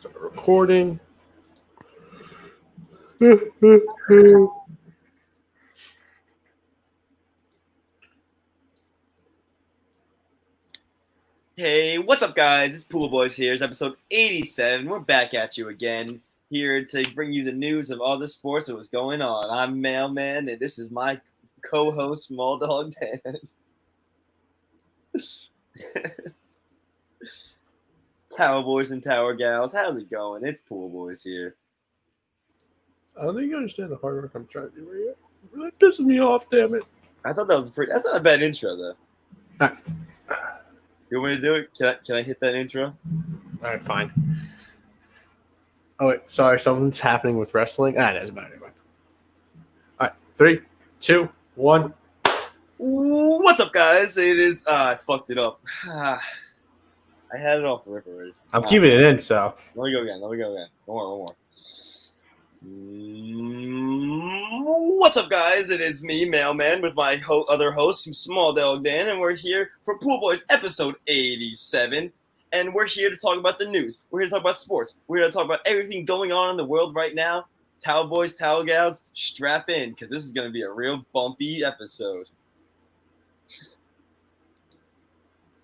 Start recording. Hey, what's up, guys? It's Pool Boys here. It's episode 87. We're back at you again, here to bring you the news of all the sports that was going on. I'm Mailman, and this is my co-host, Small Dog Dan. Tower Boys and Tower Gals, how's it going? It's Pool Boys here. I don't think you understand the hard work I'm trying to do right here. It really pisses me off, damn it. I thought that was that's not a bad intro, though. All right. Do you want me to do it? Can I hit that intro? All right, fine. Oh, wait. Sorry, something's happening with wrestling. That's about it. All right. 3, 2, 1. What's up, guys? It is. I fucked it up. I had it off the rip already. I'm keeping it in, so. Let me go again. One more. What's up, guys? It is me, Mailman, with my other host, Small Dog Dan, and we're here for Pool Boys episode 87. And we're here to talk about the news. We're here to talk about sports. We're here to talk about everything going on in the world right now. Towel Boys, Towel Gals, strap in, because this is going to be a real bumpy episode.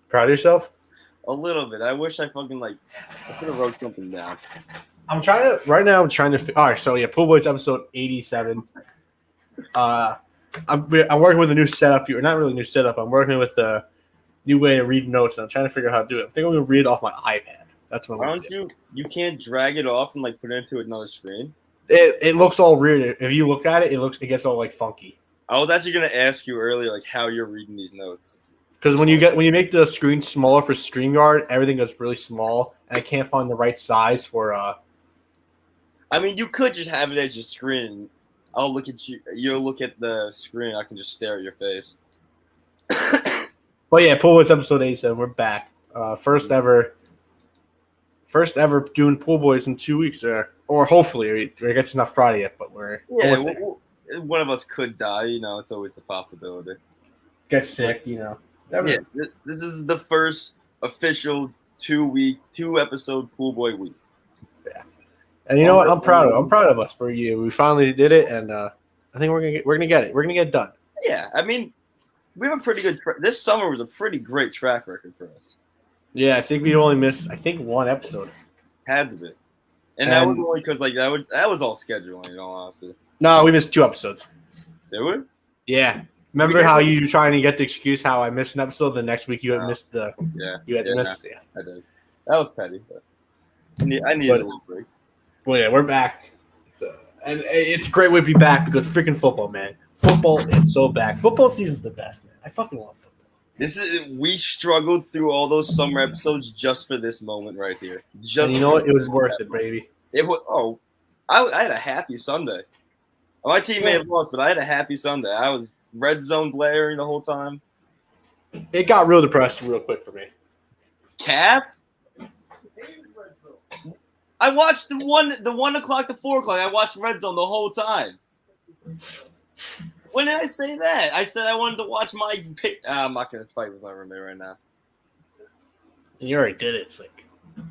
Proud of yourself? A little bit. I wish I could have wrote something down. I'm trying to all right, so yeah, Pool Boys episode 87. I'm working with a new setup here. Not really a new setup. I'm working with a new way to read notes, and I'm trying to figure out how to do it. I think I'm going to read it off my iPad. That's what Why I'm don't you can't drag it off and put it into another screen? It looks all weird. If you look at it, it gets all funky. I was actually going to ask you earlier how you're reading these notes. Because when you make the screen smaller for StreamYard, everything goes really small, and I can't find the right size for I mean, you could just have it as your screen. I'll look at you. You'll look at the screen. I can just stare at your face. But yeah, Pool Boys episode 87. We're back. First ever doing Pool Boys in 2 weeks, or hopefully. I guess it's not Friday yet, but we're almost there. One of us could die. It's always the possibility. Get sick, Never. Yeah, this is the first official 2 episode Pool Boy week. Yeah. And you know what? I'm proud of us for you. We finally did it, and I think we're gonna get it. We're gonna get it done. Yeah, I mean, we have a pretty good. This summer was a pretty great track record for us. Yeah, I think we only missed one episode. Had to be, and that was only because that was all scheduling. In all honesty. No, we missed 2 episodes. Did we? Yeah. Remember how you were trying to get the excuse how I missed an episode? The next week you had missed the. Yeah. You had to miss. Yeah, I did. That was petty, but I needed a little break. Well, yeah, we're back. And it's a great way to be back because freaking football, man. Football is so back. Football season's the best, man. I fucking love football. We struggled through all those summer episodes just for this moment right here. And you know what? It was worth it, baby. It was. Oh, I had a happy Sunday. My team may have lost, but I had a happy Sunday. I was red zone blaring the whole time. It got real depressing real quick for me. Cap? I watched the 1 o'clock to 4 o'clock. I watched Red Zone the whole time. When did I say that? I said I wanted to watch my. I'm not gonna fight with my roommate right now. And you already did it. It's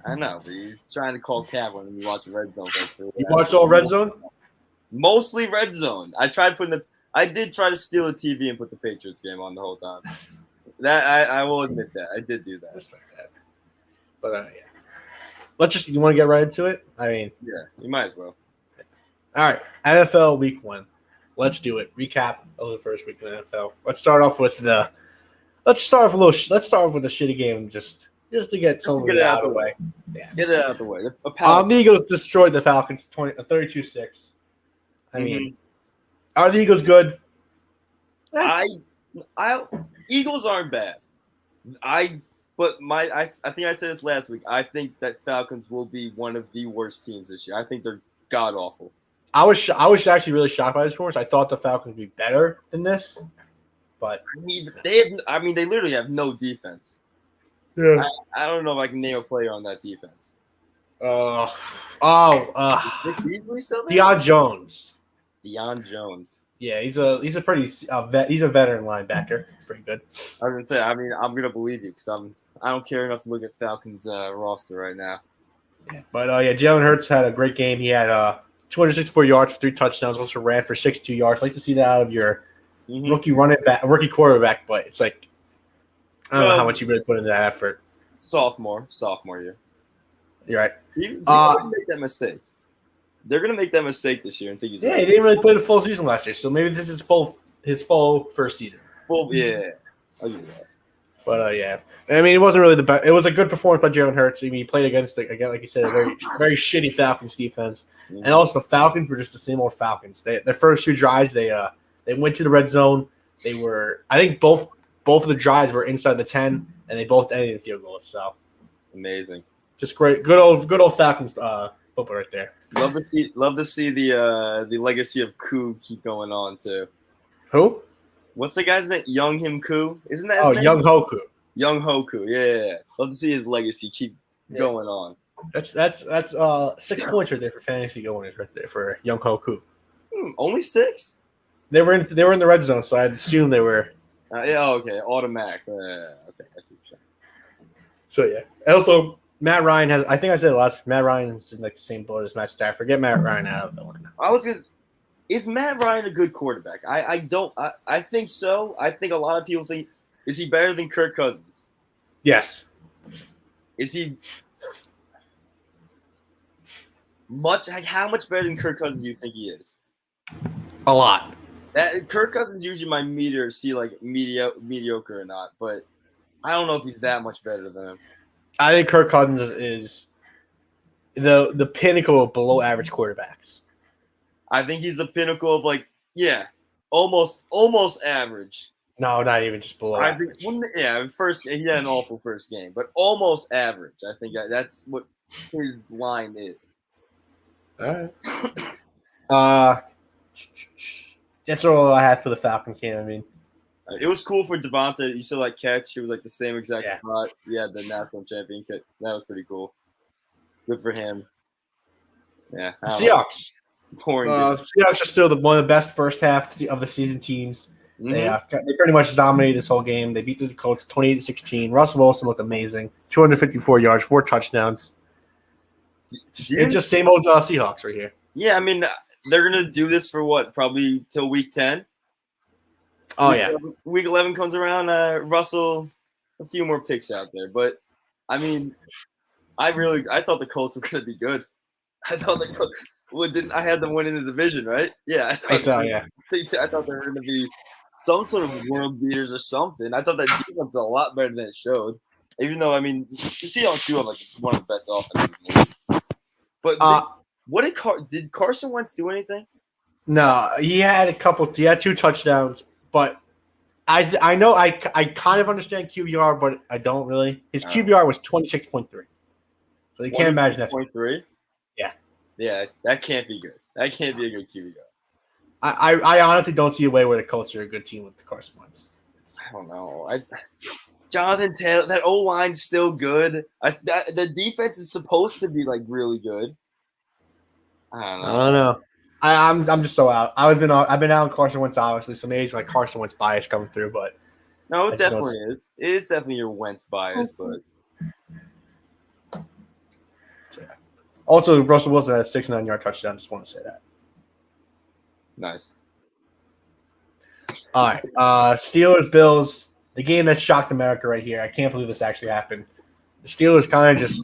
I know, but he's trying to call Cap when we watch Red Zone. You watched all Red Zone? Mostly Red Zone. I did try to steal a TV and put the Patriots game on the whole time. That I will admit that I did do that. Respect that. But yeah. You want to get right into it? I mean, yeah, you might as well. All right, NFL Week 1. Let's do it. Recap of the first week of the NFL. Let's start off with the shitty game just to get something out of the way. Yeah. Get it out of the way. The Eagles destroyed the Falcons 32-6. I mean, are the Eagles good? Eagles aren't bad. I think I said this last week. I think that Falcons will be one of the worst teams this year. I think they're god awful. I was actually really shocked by this performance. I thought the Falcons would be better than this, but they literally have no defense. Yeah, I don't know if I can name a player on that defense. Is Beasley still there? Deion Jones. Yeah, he's a veteran linebacker. Pretty good. I was gonna say. I mean, I'm gonna believe you because I don't care enough to look at Falcons roster right now. But Jalen Hurts had a great game. He had 264 yards for 3 touchdowns. Also ran for 62 yards. I'd like to see that out of your rookie quarterback, but it's like I don't know how much you really put into that effort. Sophomore year. You're right. They're gonna make that mistake. They're gonna make that mistake this year and think he's he didn't really play the full season last year, so maybe this is his full first season. I'll give you that. But I mean, it wasn't really the best. It was a good performance by Jalen Hurts. I mean, he played against again, like you said, a very shitty Falcons defense, and also the Falcons were just the same old Falcons. Their first 2 drives, they went to the red zone. They were, I think, both of the drives were inside the 10, and they both ended in field goals. So amazing, just great, good old Falcons football right there. Love to see the legacy of Koo keep going on too. Who? What's the guy's name? Young Him Koo? Isn't that his name? Young Hoku. Young Hoku, yeah. Love to see his legacy keep going on. That's 6 points right there for fantasy owners right there for Young Hoku. Only 6? They were in the red zone, so I'd assume they were. Okay, automatics. Okay, I see. So also Matt Ryan has. I think I said it last. Matt Ryan is in like the same boat as Matt Stafford. Get Matt Ryan out of Atlanta. Is Matt Ryan a good quarterback? I think so. I think a lot of people think, is he better than Kirk Cousins? Yes. Is he much? How much better than Kirk Cousins do you think he is? A lot. That Kirk Cousins usually my meter see like mediocre or not, but I don't know if he's that much better than him. I think Kirk Cousins is the pinnacle of below average quarterbacks. I think he's the pinnacle of almost average. No, not even just below. I think first he had an awful first game, but almost average. I think that's what his line is. All right. That's all I had for the Falcons game. I mean, it was cool for Devonta. You saw that catch. It was like the same exact spot. Yeah, the national champion catch. That was pretty cool. Good for him. Yeah. Seahawks. Seahawks are still one of the best first half of the season teams. Mm-hmm. They pretty much dominated this whole game. They beat the Colts 28-16. Russell Wilson looked amazing. 254 yards, 4 touchdowns. It's just same old Seahawks right here. Yeah, I mean, they're going to do this for what? Probably till week 10? Oh, yeah. Week 11 comes around, Russell, a few more picks out there. But, I mean, I thought the Colts were going to be good. I thought the Colts – I had them winning the division, right? Yeah. I thought they were going to be some sort of world beaters or something. I thought that defense was a lot better than it showed. Even though, I mean, the Seahawks do have like one of the best offenses in the league. But did Carson Wentz do anything? No, he had 2 touchdowns, but I know I kind of understand QBR, but I don't really. His QBR was 26.3. So you can't imagine that. 26.3? Yeah. Yeah, that can't be good. That can't be a good QBR. I honestly don't see a way where the Colts are a good team with Carson Wentz. I don't know. Jonathan Taylor, that O-line's still good. The defense is supposed to be like really good. I don't know. I'm just so out. I've been out on Carson Wentz obviously, so maybe it's like Carson Wentz bias coming through, but no, it definitely is. It is definitely your Wentz bias, but also Russell Wilson had a 69-yard touchdown. Just want to say that. Nice. All right, Steelers Bills, the game that shocked America right here. I can't believe this actually happened. The Steelers kind of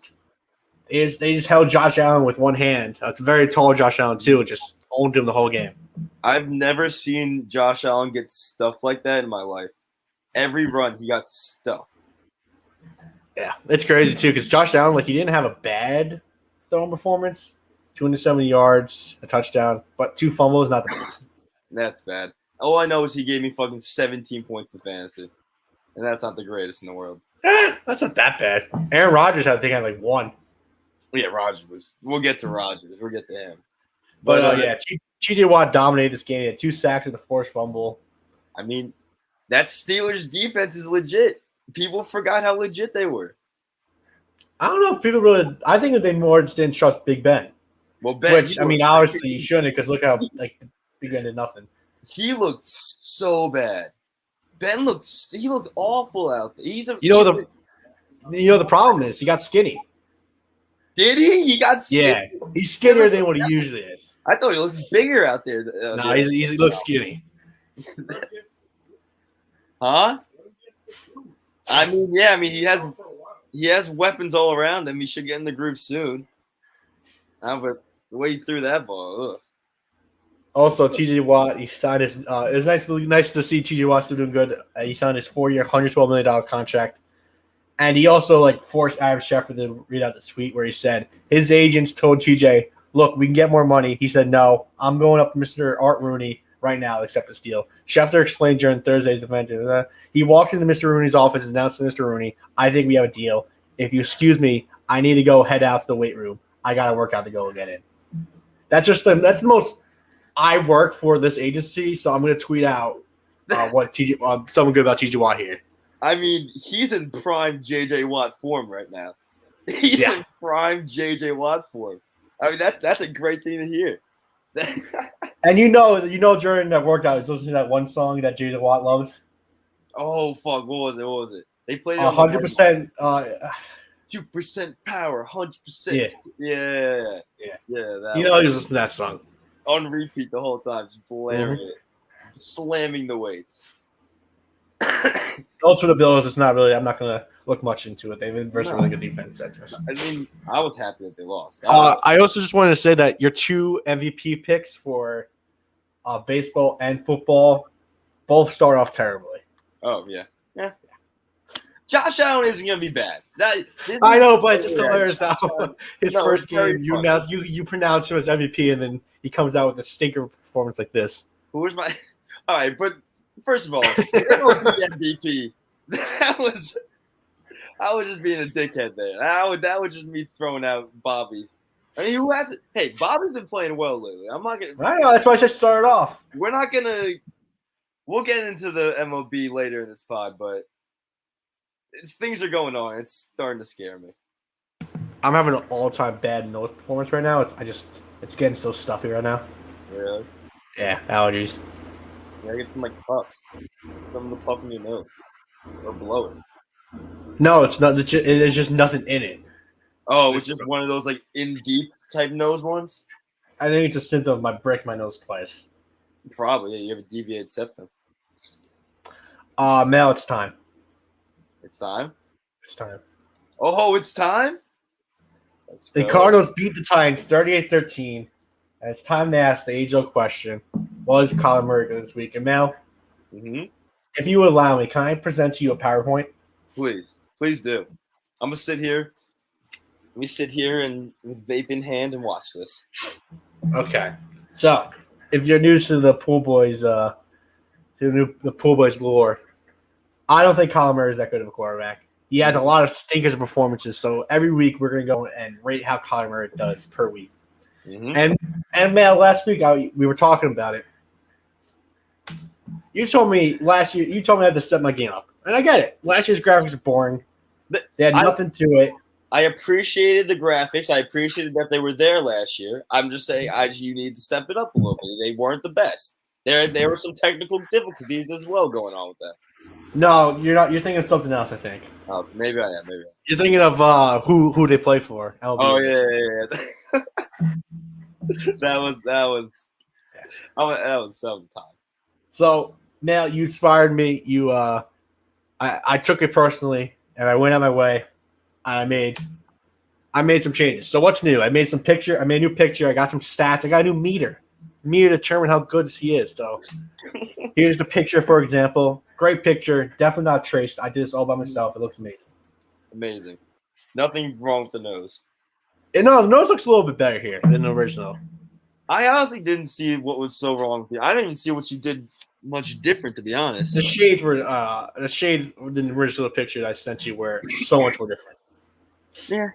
they just held Josh Allen with one hand. It's a very tall Josh Allen too, and just owned him the whole game. I've never seen Josh Allen get stuffed like that in my life. Every run, he got stuffed. Yeah, it's crazy too because Josh Allen, he didn't have a bad throwing performance. 270 yards, a touchdown, but 2 fumbles, not the best. That's bad. All I know is he gave me fucking 17 points in fantasy, and that's not the greatest in the world. That's not that bad. Aaron Rodgers, I think, had 1. Yeah, Rodgers was. We'll get to Rodgers. We'll get to him. But TJ Watt dominated this game. He had 2 sacks and a forced fumble. I mean, that Steelers defense is legit. People forgot how legit they were. I don't know if people really – I think that they more just didn't trust Big Ben. Well, Ben – which, I mean, obviously you shouldn't because look how, Big Ben did nothing. He looked so bad. Ben looked awful out there. The problem is he got skinny. Did he? He got Yeah, skinny. he's skinnier than what he usually is. I thought he looked bigger out there. No, he looks skinny. Huh? I mean, yeah. I mean, he has weapons all around him. He should get in the groove soon. But the way he threw that ball, ugh. Also, T.J. Watt, he signed his. It was nice to see T.J. Watt still doing good. He signed his 4-year, $112 million contract, and he also forced Adam Schefter to read out the tweet where he said his agents told T.J., "Look, we can get more money." He said, "No, I'm going up to Mr. Art Rooney right now, to accept this deal." Schefter explained during Thursday's event that he walked into Mr. Rooney's office and announced to Mr. Rooney, "I think we have a deal. If you excuse me, I need to go head out to the weight room. I got to work out to go get in." That's the most. I work for this agency, so I'm going to tweet out something good about TJ Watt here. I mean, he's in prime JJ Watt form right now. He's in prime JJ Watt form. I mean, that's a great thing to hear. And during that workout, I was listening to that one song that JJ Watt loves. Oh fuck! What was it? They played it 100%. 2% power, 100%. Yeah. He was listening to that song on repeat the whole time, just blaring it, slamming the weights. Also, the Bills, it's not really. I'm not going to look much into it. They've been versus a really good defense. I mean, I was happy that they lost. I also just wanted to say that your 2 MVP picks for baseball and football both start off terribly. Oh yeah. Josh Allen isn't going to be bad. I know, but it's just hilarious how his first game you pronounce him as MVP, and then he comes out with a stinker performance like this. Who's my? All right, but first of all, MVP. I was just being a dickhead there. That would just be throwing out Bobby's. I mean, who has it? Hey, Bobby's been playing well lately. I'm not gonna. I know, that's why I just started off. We're not gonna. We'll get into the MLB later in this pod, but things are going on. It's starting to scare me. I'm having an all-time bad nose performance right now. It's getting so stuffy right now. Really? Yeah, allergies. Yeah, get some puffs. Some of the puff in your nose or blow it. No, it's not. There's just nothing in it. Oh, it's just one of those in deep type nose ones. I think it's a symptom of my break my nose twice. Probably, yeah. You have a deviated septum. Mel, it's time. It's time. It's time. Oh, it's time. The Cardinals beat the Titans 38-13, and it's time to ask the age-old question: what is Kyler Murray this week? And Mel, if you would allow me, can I present to you a PowerPoint? Please do. I'm gonna sit here. Let me sit here and with vape in hand and watch this. Okay. So, if you're new to the Pool Boys, the Pool Boys lore, I don't think Kyler Murray is that good of a quarterback. He has a lot of stinkers of performances. So every week we're gonna go and rate how Kyler Murray does per week. And man, last week we were talking about it. You told me last year. You told me I had to step my game up, and I get it. Last year's graphics are boring. They had nothing to it. I appreciated the graphics. I appreciated that they were there last year. I'm just saying, you need to step it up a little bit. They weren't the best. There were some technical difficulties as well going on with that. No, you're not. You're thinking of something else, I think. Oh, maybe I am. You're thinking of who they play for. LB. Oh yeah. that was the time. So now you inspired me. I took it personally, and I went on my way, and I made some changes. So what's new? I made a new picture. I got some stats. I got a new meter to determine how good he is. So here's the picture, for example. Great picture. Definitely not traced. I did this all by myself. It looks amazing. Amazing. Nothing wrong with the nose. And no, the nose looks a little bit better here than the original. I honestly didn't see what was so wrong with you. I didn't even see what you did much different, to be honest. The shades in the original picture that I sent you were so much more different. Yeah.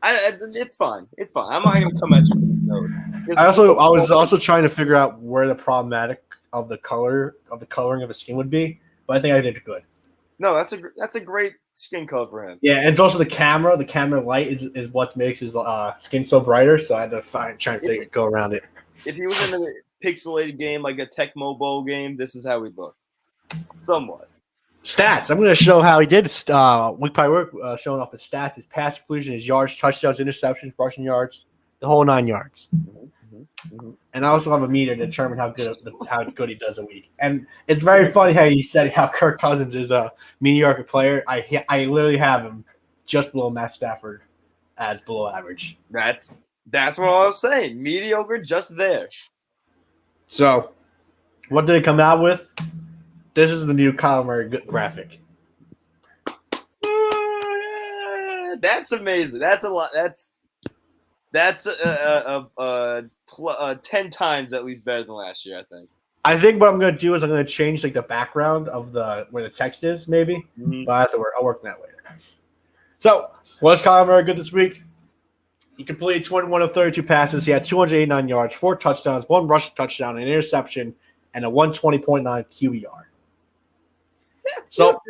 It's fine. It's fine. I'm not going to come at you with the nose. I was also trying to figure out where the problematic of the coloring of his skin would be, but I think I did good. No, that's a great skin color for him. Yeah, and it's also the camera. The camera light is what makes his skin so brighter. So I had to go around it. If he was in a pixelated game like a Tecmo Bowl game, this is how he'd look. Somewhat. Stats. I'm going to show how he did. Week by week, showing off his stats: his pass completion, his yards, touchdowns, interceptions, rushing yards, the whole 9 yards. And I also have a meter to determine how good he does a week. And it's very funny how you said how Kirk Cousins is a mediocre player. I literally have him just below Matt Stafford as below average. That's what I was saying. Mediocre, just there. So, what did it come out with? This is the new Kyler Murray graphic. That's amazing. That's a lot. That's 10 times at least better than last year, I think. I think what I'm going to do is I'm going to change like the background of where the text is, maybe. Mm-hmm. But I'll work on that later. So, was Kyler Murray good this week? He completed 21 of 32 passes. He had 289 yards, 4 touchdowns, 1 rush touchdown, an interception, and a 120.9 QBR. So,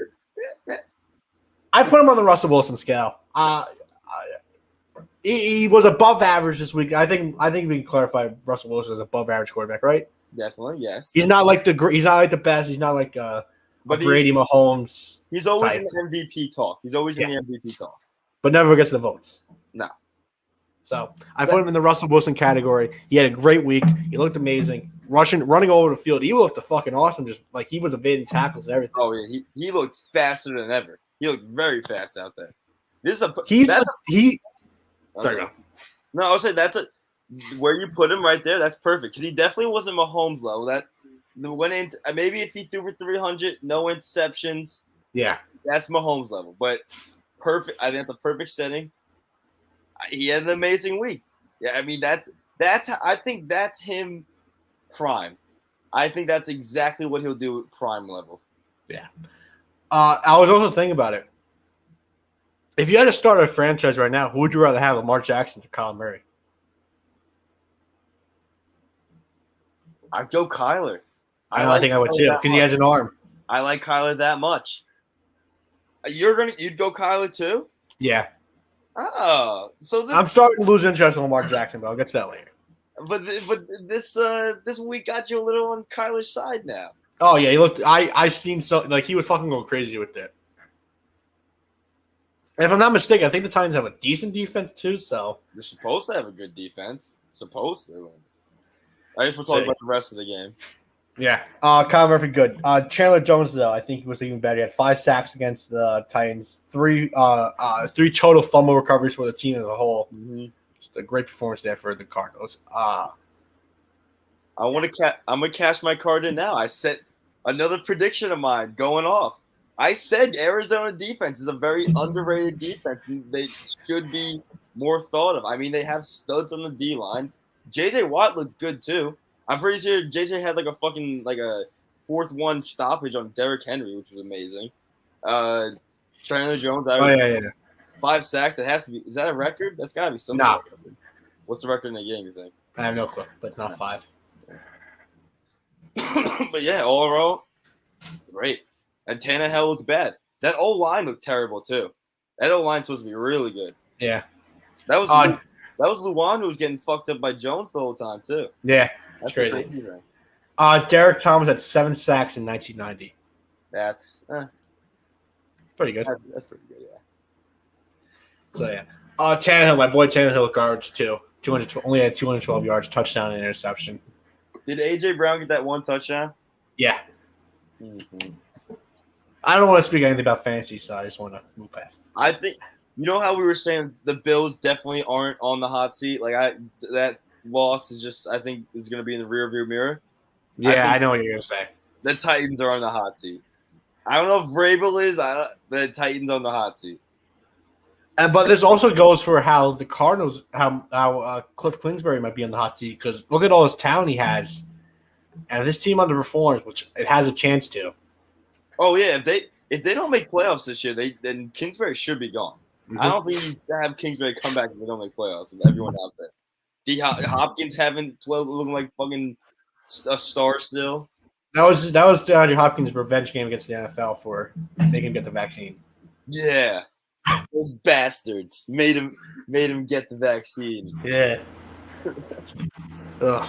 I put him on the Russell Wilson scale. He was above average this week. I think we can clarify Russell Wilson as above average quarterback, right? Definitely, yes. He's not like the best. He's not like Brady Mahomes. He's always type. in the MVP talk. He's always in the MVP talk, but never gets the votes. No. So I put him in the Russell Wilson category. He had a great week. He looked amazing, running all over the field. He looked fucking awesome. Just like he was evading tackles and everything. Oh yeah, he looked faster than ever. He looked very fast out there. Sorry, no, I would say where you put him right there. That's perfect because he definitely wasn't Mahomes level. That went into maybe if he threw for 300, no interceptions. Yeah, that's Mahomes level. But perfect. I think that's a perfect setting. He had an amazing week. Yeah, I mean that's I think that's him prime. I think that's exactly what he'll do at prime level. Yeah. I was also thinking about it. If you had to start a franchise right now, who would you rather have, Lamar Jackson or Kyler Murray? I'd go Kyler. I think I would too because he has an arm. I like Kyler that much. You'd go Kyler too? Yeah. Oh, so I'm starting to lose interest in Lamar Jackson, but I'll get to that later. But this week got you a little on Kyler's side now. Oh yeah, he looked. I seen so like he was fucking going crazy with it. And if I'm not mistaken, I think the Titans have a decent defense too. So they're supposed to have a good defense. Supposed to. I guess we'll talk about the rest of the game. Yeah. Kyle Murphy, good. Chandler Jones, though, I think he was even better. He had 5 sacks against the Titans, 3 total fumble recoveries for the team as a whole. Mm-hmm. Just a great performance there for the Cardinals. I'm gonna cash my card in now. I set another prediction of mine going off. I said Arizona defense is a very underrated defense. They should be more thought of. I mean, they have studs on the D line. J.J. Watt looked good too. I'm pretty sure J.J. had like a 4th one stoppage on Derrick Henry, which was amazing. Chandler Jones, 5 sacks. That has to be. Is that a record? That's gotta be some sort of record. What's the record in the game? You think? I have no clue, but it's not 5. But yeah, overall, great. And Tannehill looked bad. That O line looked terrible too. That O line's supposed to be really good. Yeah, that was Luan who was getting fucked up by Jones the whole time too. Yeah, that's crazy. Derek Thomas had 7 sacks in 1990. That's pretty good. That's pretty good, yeah. So yeah, Tannehill, my boy Tannehill, guards too. Only had 212 yards, touchdown, and interception. Did AJ Brown get that 1 touchdown? Yeah. Mm-hmm. I don't want to speak anything about fantasy, so I just want to move past. I think how we were saying the Bills definitely aren't on the hot seat. Like that loss is just I think is going to be in the rearview mirror. Yeah, I know what you're going to say. The Titans are on the hot seat. I don't know if Vrabel is. The Titans on the hot seat. But this also goes for how the Cardinals, how Cliff Kingsbury might be on the hot seat because look at all this talent he has, and this team underperforms, which it has a chance to. Oh yeah, if they don't make playoffs this year, then Kingsbury should be gone. Mm-hmm. I don't think you have Kingsbury come back if they don't make playoffs with everyone out there. D. Hopkins haven't played looking like fucking a star still. That was DeAndre Hopkins' revenge game against the NFL for making him get the vaccine. Yeah, those bastards made him get the vaccine. Yeah. Ugh.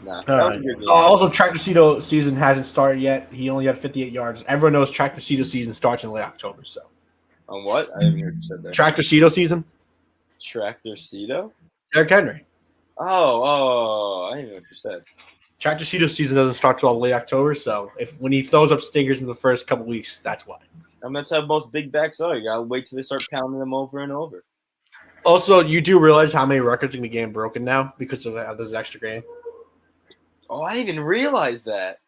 Nah, All that was right. a good game. Also, Tractor Cito season hasn't started yet. He only had 58 yards. Everyone knows Tractor Cito season starts in late October. So On what? I didn't hear what you said there. Tractor Cito season. Tractor Cito? Derrick Henry. I didn't know what you said. Tractor Cito season doesn't start till late October. So when he throws up stingers in the first couple weeks, that's why. And that's how most big backs are. You gotta wait till they start pounding them over and over. Also, you do realize how many records are going to be getting broken now because of this extra game. Oh, I didn't even realize that.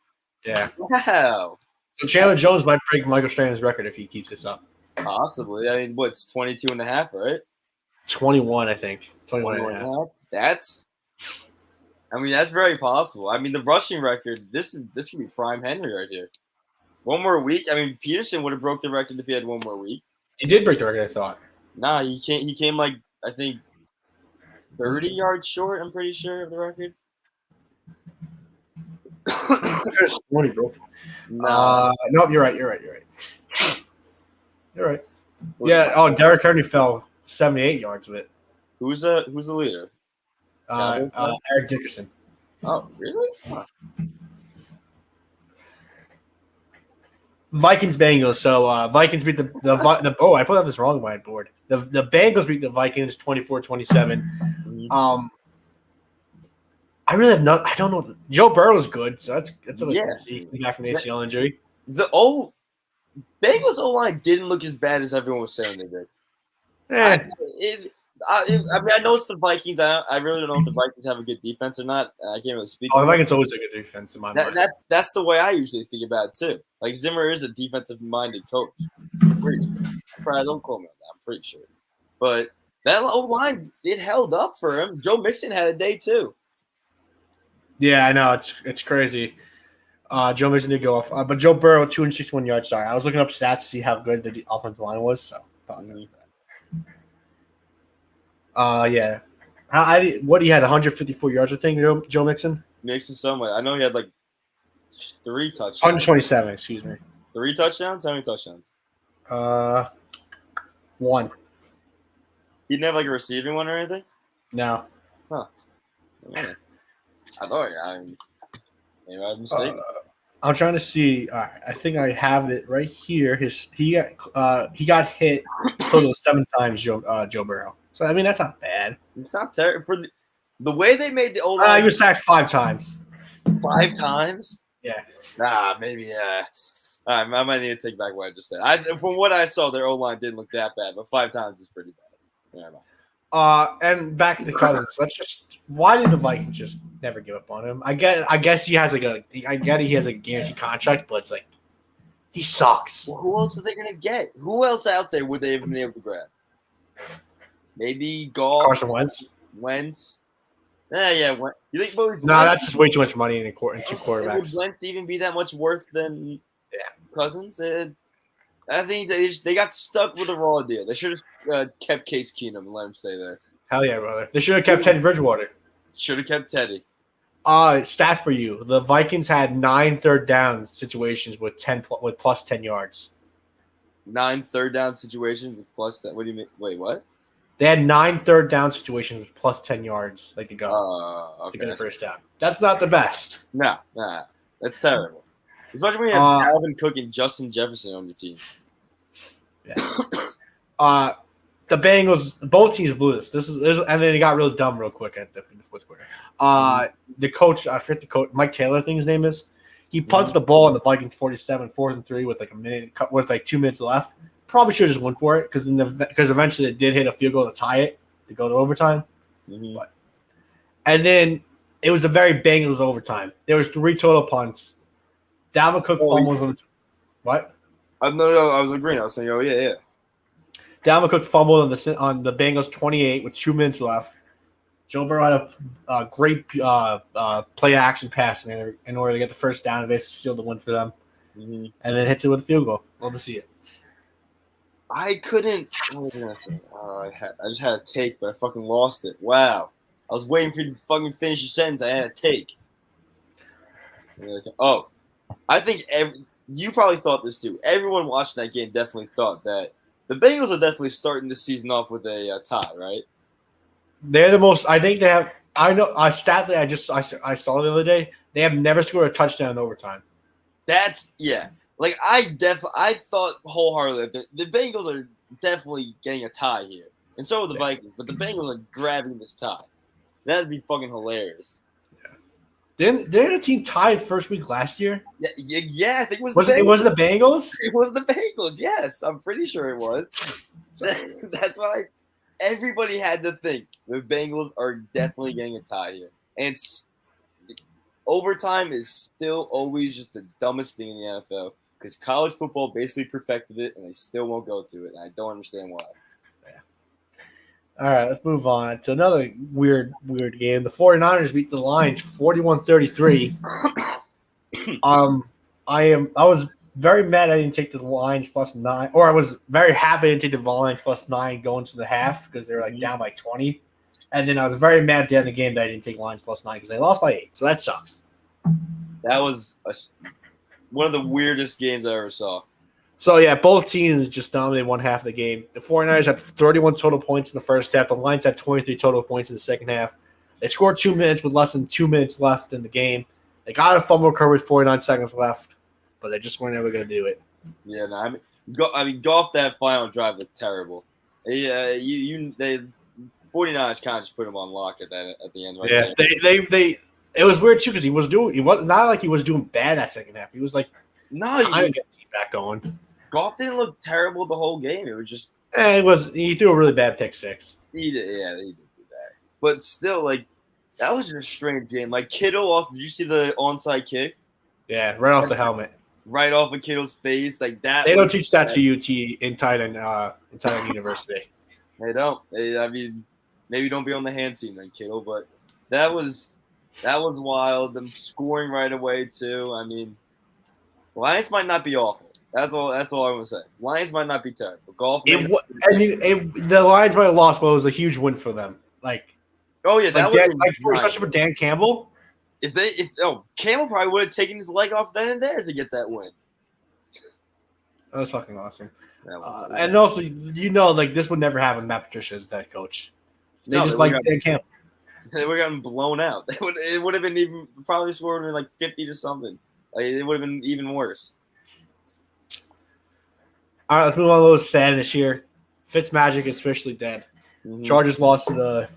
Yeah. Wow. So Chandler Jones might break Michael Strahan's record if he keeps this up. Possibly. I mean, what's 22 and a half, right? 21, I think. 21 and a half. That's very possible. I mean, the rushing record, this could be prime Henry right here. One more week. I mean, Peterson would have broke the record if he had one more week. He did break the record, I thought. Nah, he came like, I think, 30 yards short, I'm pretty sure, of the record. When he broke it. Nah. Nope, you're right. You're right. Yeah. Oh, Derrick Henry fell 78 yards with it. Who's the leader? Eric Dickerson. Oh, really? Huh. Vikings Bengals. So Vikings beat the oh, I put out this wrong on my board. The Bengals beat the Vikings 24-27. I really have I don't know. Joe Burrow's good, so that's always good to see. He got from an ACL injury. The Bengals O-line didn't look as bad as everyone was saying they did. I mean, I know it's the Vikings. I really don't know if the Vikings have a good defense or not. I can't really speak. The Vikings always a good defense in my mind. That's the way I usually think about it too. Like Zimmer is a defensive-minded coach. I'm pretty sure. Don't call me on that. I'm pretty sure. But that O-line, it held up for him. Joe Mixon had a day too. Yeah, I know. It's crazy. Joe Mixon did go off. But Joe Burrow, 261 yards. Sorry. I was looking up stats to see how good the offensive line was. So, yeah. What he had, 154 yards, I think, Joe Mixon? Mixon somewhere. I know he had like 3 touchdowns. 127, excuse me. 3 touchdowns? How many touchdowns? 1. He didn't have like a receiving one or anything? No. Huh. Yeah. I thought, maybe I was mistaken. I'm trying to see. All right, I think I have it right here. He got hit total of 7 times. Joe Burrow. So I mean that's not bad. It's not terrible for the way they made the O-line. He was sacked 5 times. 5 times? Yeah. Nah, maybe. I might need to take back what I just said. From what I saw, their O-line didn't look that bad, but 5 times is pretty bad. Yeah. And back to Cousins. Why did the Vikings just never give up on him? I guess he has he has a guaranteed contract, but it's like he sucks. Well, who else are they gonna get? Who else out there would they have been able to grab? Maybe Carson Wentz. Yeah. You think? No, that's just way too much money in 2 quarterbacks. Would Wentz even be that much worth than Cousins? I think they got stuck with a raw deal. They should have kept Case Keenum and let him stay there. Hell yeah, brother. They should have kept Teddy Bridgewater. Should have kept Teddy. Stat for you: the Vikings had 9 third down situations with plus 10 yards. 9 third down situations with plus that. What do you mean? Wait, what? They had 9 third down situations with plus 10 yards, to go to get the first down. That's not the best. Nah, that's terrible. Especially when you have Alvin Cook and Justin Jefferson on your team. Yeah. The Bengals, both teams blew this. This is, and then it got really dumb real quick at the 4th quarter. The coach, I forget the coach, Mike Taylor, I think his name is. He punts the ball on the Vikings 47, 4th and 3 with like 2 minutes left. Probably should have just went for it because eventually it did hit a field goal to tie it to go to overtime. And then it was the very Bengals overtime. There was 3 total punts. Dalvin Cook fumbled. What? No, I was agreeing. I was saying, yeah. Dalvin Cook fumbled on the Bengals 28 with 2 minutes left. Joe Burrow had a great play action pass in order to get the first down and basically seal the win for them. And then hits it with a field goal. Love to see it. I couldn't. I just had a take, but I fucking lost it. Wow. I was waiting for you to fucking finish your sentence. I had a take. Oh, I think you probably thought this too. Everyone watching that game definitely thought that the Bengals are definitely starting the season off with a tie, right? They're the most. I think they have. I know. Statly, I saw the other day. They have never scored a touchdown in overtime. That's Like I thought wholeheartedly that the Bengals are definitely getting a tie here, and so are the Vikings. But the Bengals are grabbing this tie. That'd be fucking hilarious. Didn't a team tied first week last year? Yeah. I think it was the Bengals. It was the Bengals. It was the Bengals. Yes, I'm pretty sure it was. That's why everybody had to think the Bengals are definitely getting a tie here, and overtime is still always just the dumbest thing in the NFL because college football basically perfected it, and they still won't go to it, and I don't understand why. All right, let's move on to another weird game. The 49ers beat the Lions 41-33. I was very mad I didn't take the Lions +9, or I was very happy I didn't take the Lions +9 going to the half because they were down by 20. And then I was very mad at the end of the game that I didn't take Lions +9 because they lost by 8. So that sucks. That was one of the weirdest games I ever saw. So, yeah, both teams just dominated one half of the game. The 49ers had 31 total points in the first half. The Lions had 23 total points in the second half. They scored 2 minutes with less than 2 minutes left in the game. They got a fumble recovery with 49 seconds left, but they just weren't ever going to do it. Yeah, no, Goff, that final drive looked terrible. They 49ers kind of just put him on lock at the end. Right yeah, there. It was weird too because he was not like he was doing bad that second half. He was like, no, he was get the team back going. Goff didn't look terrible the whole game. It was just he threw a really bad pick six. He did do that. But still, that was just a strange game. Kittle did you see the onside kick? Yeah, right off the helmet. Right off of Kittle's face, like that. They don't teach that to UT in Titan University. They don't. Maybe don't be on the hand team then, Kittle. But that was wild. Them scoring right away too. Lions might not be awful. That's all I'm gonna say. Lions might not be terrible. The Lions might have lost, but it was a huge win for them. Especially for Dan Campbell. Campbell probably would have taken his leg off then and there to get that win. That was fucking awesome. And also, this would never happen. Matt Patricia as head coach. They Dan Campbell. They would have gotten blown out. It would have been probably scored in 50 to something. It would have been even worse. All right, let's move on a little sad this year. Fitzmagic is officially dead. Mm-hmm. Chargers lost to the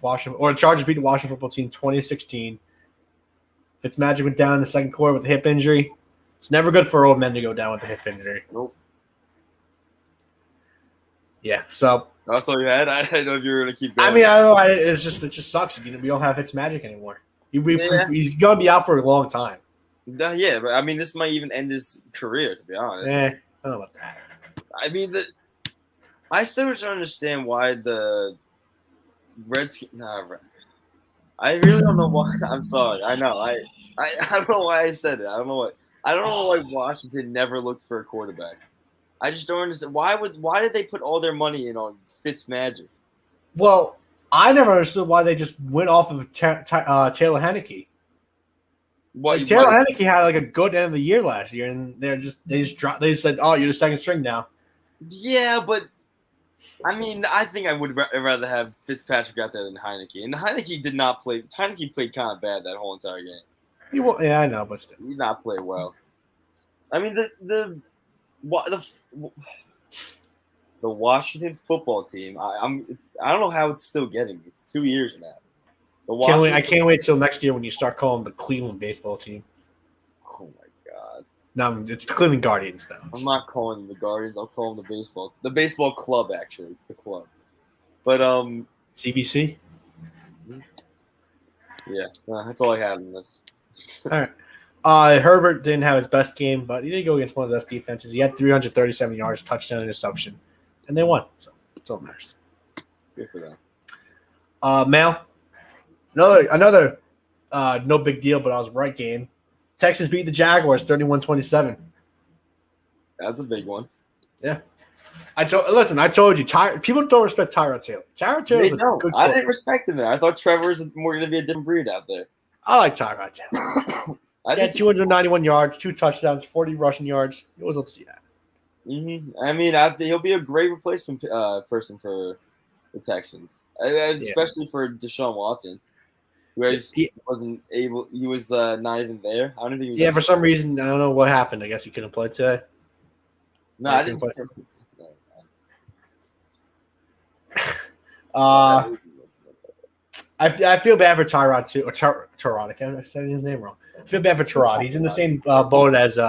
Chargers beat the Washington football team 2016. Fitzmagic went down in the second quarter with a hip injury. It's never good for old men to go down with a hip injury. Nope. Yeah, so that's all you had. I didn't know if you were gonna keep going. I don't know. It just sucks. We don't have Fitzmagic anymore. He's gonna be out for a long time. Yeah, but this might even end his career. To be honest. I don't know about that. I still don't understand why the Redskins. I really don't know why. I'm sorry. I know. I don't know why I said it. I don't know why Washington never looked for a quarterback. I just don't understand. Why did they put all their money in on Fitzmagic? Well, I never understood why they just went off of Taylor Heineke. Taylor Heineke had a good end of the year last year, and they just said, "Oh, you're the second string now." Yeah, but I think I would rather have Fitzpatrick out there than Heineke. And Heineke did not play. Heineke played kind of bad that whole entire game. Yeah, I know, but still, he did not play well. The Washington football team. I don't know how it's still getting me. It's 2 years now. I can't wait till next year when you start calling the Cleveland baseball team. Oh my god! No, it's the Cleveland Guardians though. I'm not calling them the Guardians. I'll call them the baseball club. Actually, it's the club. But CBC. Yeah, that's all I had in this. All right. Herbert didn't have his best game, but he did go against one of the best defenses. He had 337 yards, touchdown, interception, and they won. So that's all that matters. Good for them. Mal. Another no big deal, but I was right game. Texans beat the Jaguars 31-27. That's a big one. Yeah. I told you, people don't respect Tyrod Taylor. Tyrod Taylor is a good I didn't respect him there. I thought Trevor was more going to be a different breed out there. I like Tyrod Taylor. He had 291 yards, 2 touchdowns, 40 rushing yards. You always love to see that. Mm-hmm. I think he'll be a great replacement person for the Texans, especially for Deshaun Watson. Whereas he wasn't able. He was not even there. I don't think he was. Yeah, for some reason, I don't know what happened. I guess he couldn't play today. No, I didn't. I feel bad for Tyrod too. Or Tyrod, I can't say his name wrong. I feel bad for Tyrod. He's in the same boat as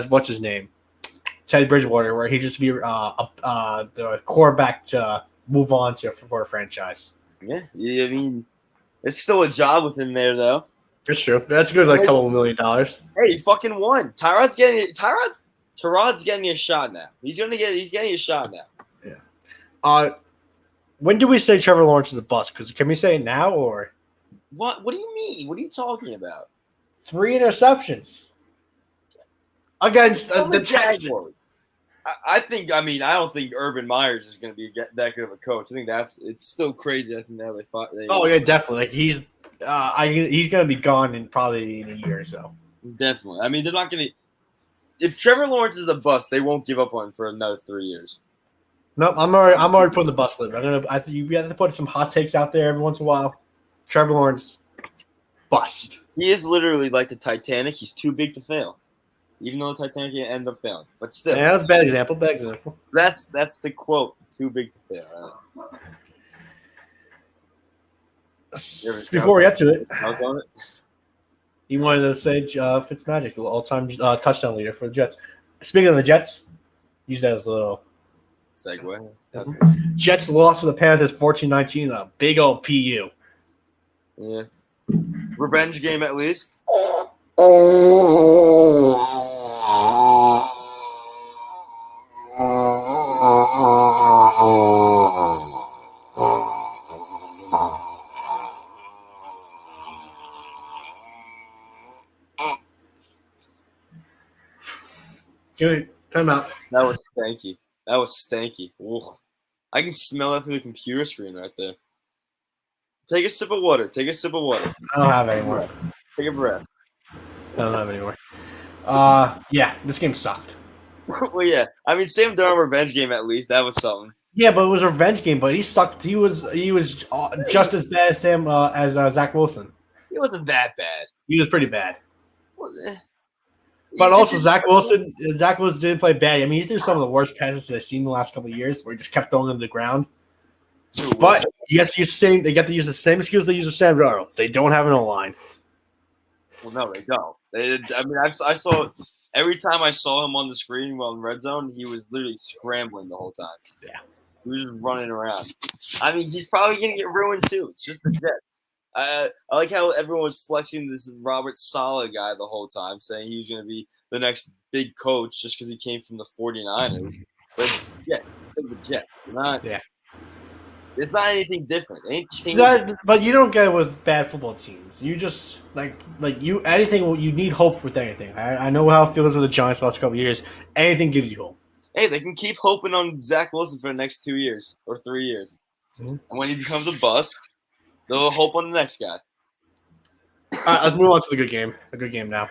what's his name, Teddy Bridgewater, where he just be the quarterback to move on to for a franchise. Yeah, I mean, it's still a job within there though. It's true. That's good, like a couple $1 million. Hey, he fucking won. Tyrod's getting a shot now. He's getting a shot now. Yeah. When do we say Trevor Lawrence is a bust? Because can we say it now or what? What do you mean? What are you talking about? 3 interceptions against the Texans. I think. I mean, I don't think Urban Myers is going to be that good of a coach. I think it's still crazy. I think now they fought. Oh yeah, definitely. Like he's going to be gone in probably in a year or so. Definitely. I mean, they're not going to. If Trevor Lawrence is a bust, they won't give up on him for another 3 years. No, I'm already putting the bust lid. I think you have to put some hot takes out there every once in a while. Trevor Lawrence, bust. He is literally like the Titanic. He's too big to fail, even though the Titanic ended up failing. But still, yeah, that's a bad example. Bad example. That's the quote. Too big to fail. Right? Before we get to it, I was on it. you wanted to say Fitzmagic, the all-time touchdown leader for the Jets. Speaking of the Jets, use that as a little segue. Jets lost to the Panthers 14-19. A big old PU. Yeah. Revenge game at least. Good. Time out. That was stanky. Ooh. I can smell that through the computer screen right there. Take a sip of water. I don't have any more. Take a breath. I don't have any more. Yeah, this game sucked. Well, yeah. I mean, Sam Darnold revenge game at least. That was something. Yeah, but it was a revenge game. But he sucked. He was just as bad as Zach Wilson. He wasn't that bad. He was pretty bad. Well, but also, Zach Wilson didn't play bad. I mean, he threw some of the worst passes I've seen in the last couple of years, where he just kept throwing them to the ground. But yes, they get to use the same skills they use with Sam Darnold. They don't have an O-line. Well, no, they don't. I mean, I saw every time I saw him on the screen while in red zone, he was literally scrambling the whole time. Yeah, he was just running around. I mean, he's probably gonna get ruined too. It's just the Jets. I like how everyone was flexing this Robert Saleh guy the whole time, saying he was going to be the next big coach just because he came from the 49ers. But yeah, it's still the Jets. It's not anything different. It ain't changed. But you don't get it with bad football teams. You just you need hope with anything. I know how it feels with the Giants the last couple of years. Anything gives you hope. Hey, they can keep hoping on Zach Wilson for the next 2 years or 3 years, and when he becomes a bust, they'll hope on the next guy. All right, let's move on to the good game. A good game now.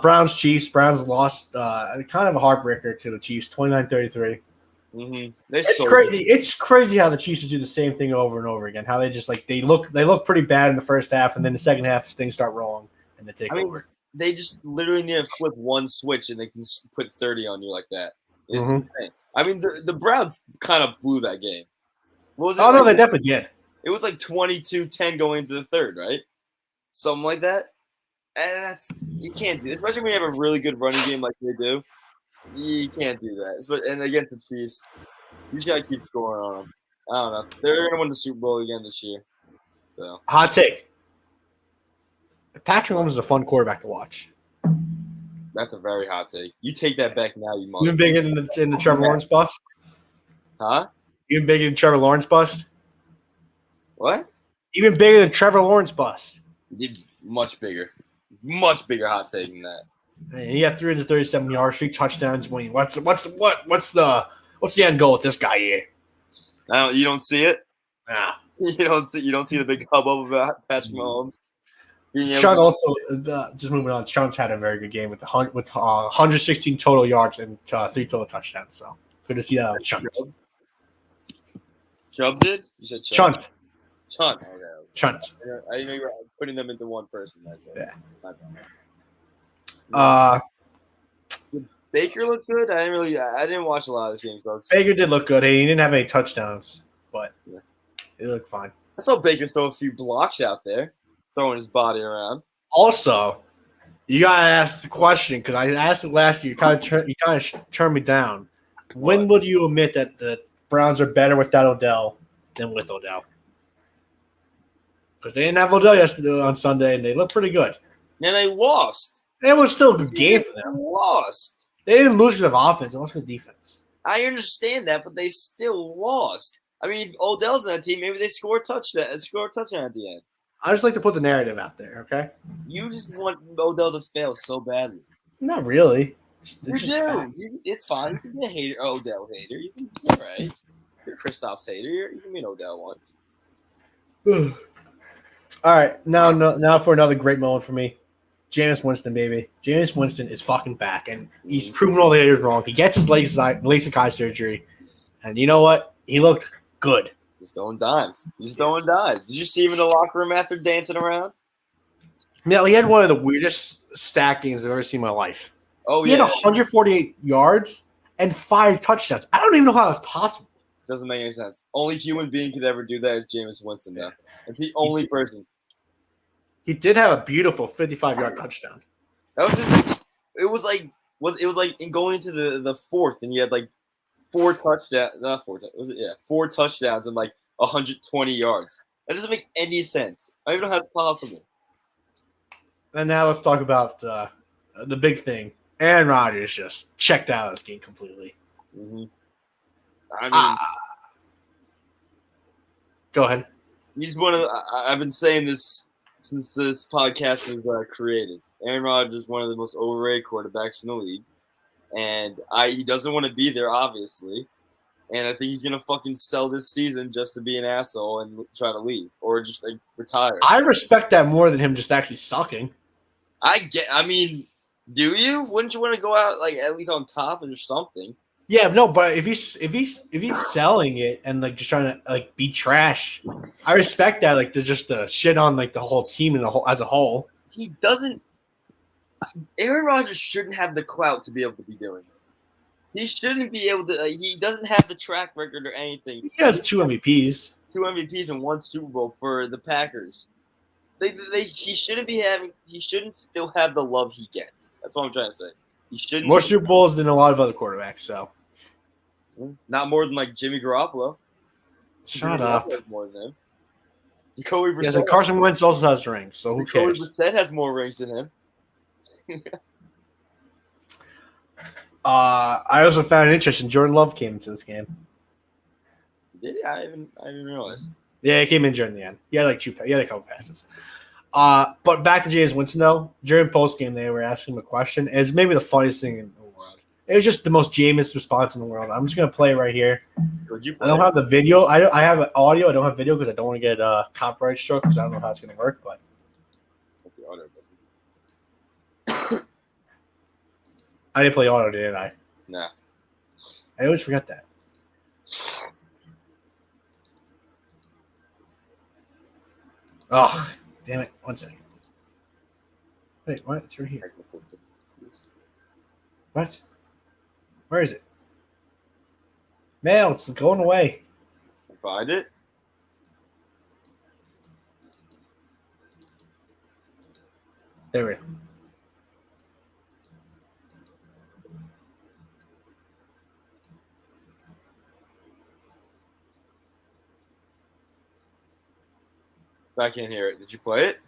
Browns Chiefs. Browns lost kind of a heartbreaker to the Chiefs, 29-33. Mm-hmm. It's crazy. It's crazy how the Chiefs do the same thing over and over again. How they just they look pretty bad in the first half, and then the second half things start rolling and they take over. They just literally need to flip one switch and they can put 30 on you like that. It's insane. I mean, the Browns kind of blew that game. What was it? Oh no, they definitely did. It was like 22-10 going into the third, right? Something like that. And you can't do it, especially when you have a really good running game like they do. You can't do that. And against the Chiefs, you just gotta keep scoring on them. I don't know. They're gonna win the Super Bowl again this year. So hot take. Patrick Mahomes is a fun quarterback to watch. That's a very hot take. You take that back now, you motherfucker. You big in the Trevor Lawrence bust? Huh? You big in Trevor Lawrence bust? What? Even bigger than Trevor Lawrence bust. Much bigger hot take than that. Man, he had 337 yards, 3 touchdowns. What's the end goal with this guy here? You don't see it? Nah. You don't see the big hubbub about Patrick Mahomes. Sean also just moving on. Sean's had a very good game with 116 total yards and 3 total touchdowns. So good to see that. Chunt. Chubb did? You said Chunt. Chunt. Okay. Chunt. I didn't know you were putting them into one person. Yeah. My bad. Uh, Baker looked good. I didn't watch a lot of this game, folks. Baker did look good. He didn't have any touchdowns, but Yeah. he looked fine. I saw Baker throw a few blocks out there, throwing his body around. Also, you gotta ask the question because I asked it last year. You kind of turned me down. When would you admit that the Browns are better without Odell than with Odell? Because they didn't have Odell yesterday on Sunday, and they looked pretty good. And they lost. It was still a good game for them. Lost. They didn't lose because of offense. It was good defense. I understand that, but they still lost. I mean, if Odell's on that team. Maybe they score a touchdown at the end. I just like to put the narrative out there, okay? You just want Odell to fail so badly. Not really. You do. It's fine. You can be a hater, Odell hater. It's all right. You're a Kristaps hater. You can be an Odell one. All right, now for another great moment for me. Jameis Winston, baby. Jameis Winston is fucking back, and he's proven all the haters wrong. He gets his LASIK eye surgery, and you know what? He looked good. He's throwing dimes. Did you see him in the locker room after dancing around? Now, he had one of the weirdest stat games I've ever seen in my life. Oh, He had 148 yards and 5 touchdowns. I don't even know how that's possible. Doesn't make any sense. Only human being could ever do that is Jameis Winston now. It's the only person. He did have a beautiful 55-yard touchdown. It was like in going into the fourth, and you had like 4 touchdowns. Not 4. Was it? Yeah, 4 touchdowns and like 120 yards. That doesn't make any sense. I don't even know how it's possible. And now let's talk about the big thing. Aaron Rodgers just checked out of this game completely. Mm-hmm. I mean, go ahead. He's one of the, I've been saying this since this podcast was created. Aaron Rodgers is one of the most overrated quarterbacks in the league, and he doesn't want to be there, obviously. And I think he's gonna fucking sell this season just to be an asshole and try to leave or just like retire. I respect that more than him just actually sucking. I mean, do you? Wouldn't you want to go out like at least on top or something? Yeah, no, but if he's selling it and like just trying to like be trash, I respect that. Like, there's just the shit on like the whole team and the whole as a whole. He doesn't. Aaron Rodgers shouldn't have the clout to be able to be doing this. He shouldn't be able to. He doesn't have the track record or anything. He has 2 MVPs. 2 MVPs and 1 Super Bowl for the Packers. He shouldn't be having. He shouldn't still have the love he gets. That's what I'm trying to say. He shouldn't. More Super Bowls than a lot of other quarterbacks. So. Not more than like Jimmy Garoppolo. Shut up. More than him. Jacoby Brissett. Yes, and Carson Wentz also has rings, so who cares? Jacoby Brissett has more rings than him. I also found it interesting. Jordan Love came into this game. Did he? I didn't realize. Yeah, he came in during the end. He had like he had a couple passes. But back to Jameis Winston though. During post game, they were asking him a question. It's maybe the funniest thing in the world. It was just the most Jameis response in the world. I'm just gonna play it right here. Would you play? I don't have the video. I have audio. I don't have video because I don't want to get copyright struck because I don't know how it's gonna work. But I didn't play audio, did I? Nah. I always forget that. Oh, damn it. 1 second. Wait, what? It's right here. What? Where is it? Mail, it's going away. Find it. There we go. I can't hear it. Did you play it?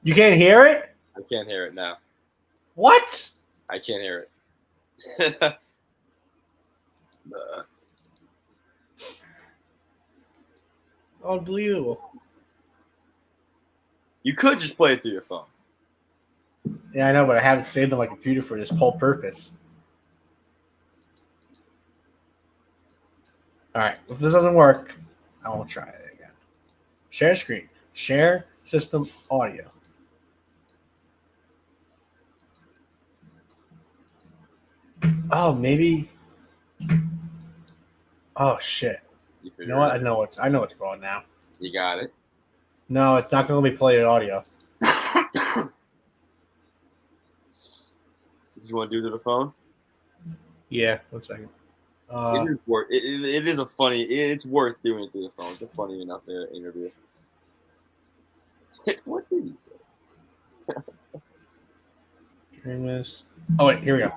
You can't hear it? I can't hear it now. What? I can't hear it. Unbelievable. You could just play it through your phone. Yeah, I know, but I haven't saved on my computer for this whole purpose. All right. If this doesn't work, I won't try it again. Share screen. Share system audio. Oh, maybe. Oh shit. You know what? I know what's wrong now. You got it. No, it's not going to be played audio. Did you want to do to the phone? Yeah, 1 second. It is worth. It is a funny. It's worth doing it through the phone. It's a funny enough interview. What did he say? Hearing this. Oh wait, here we go.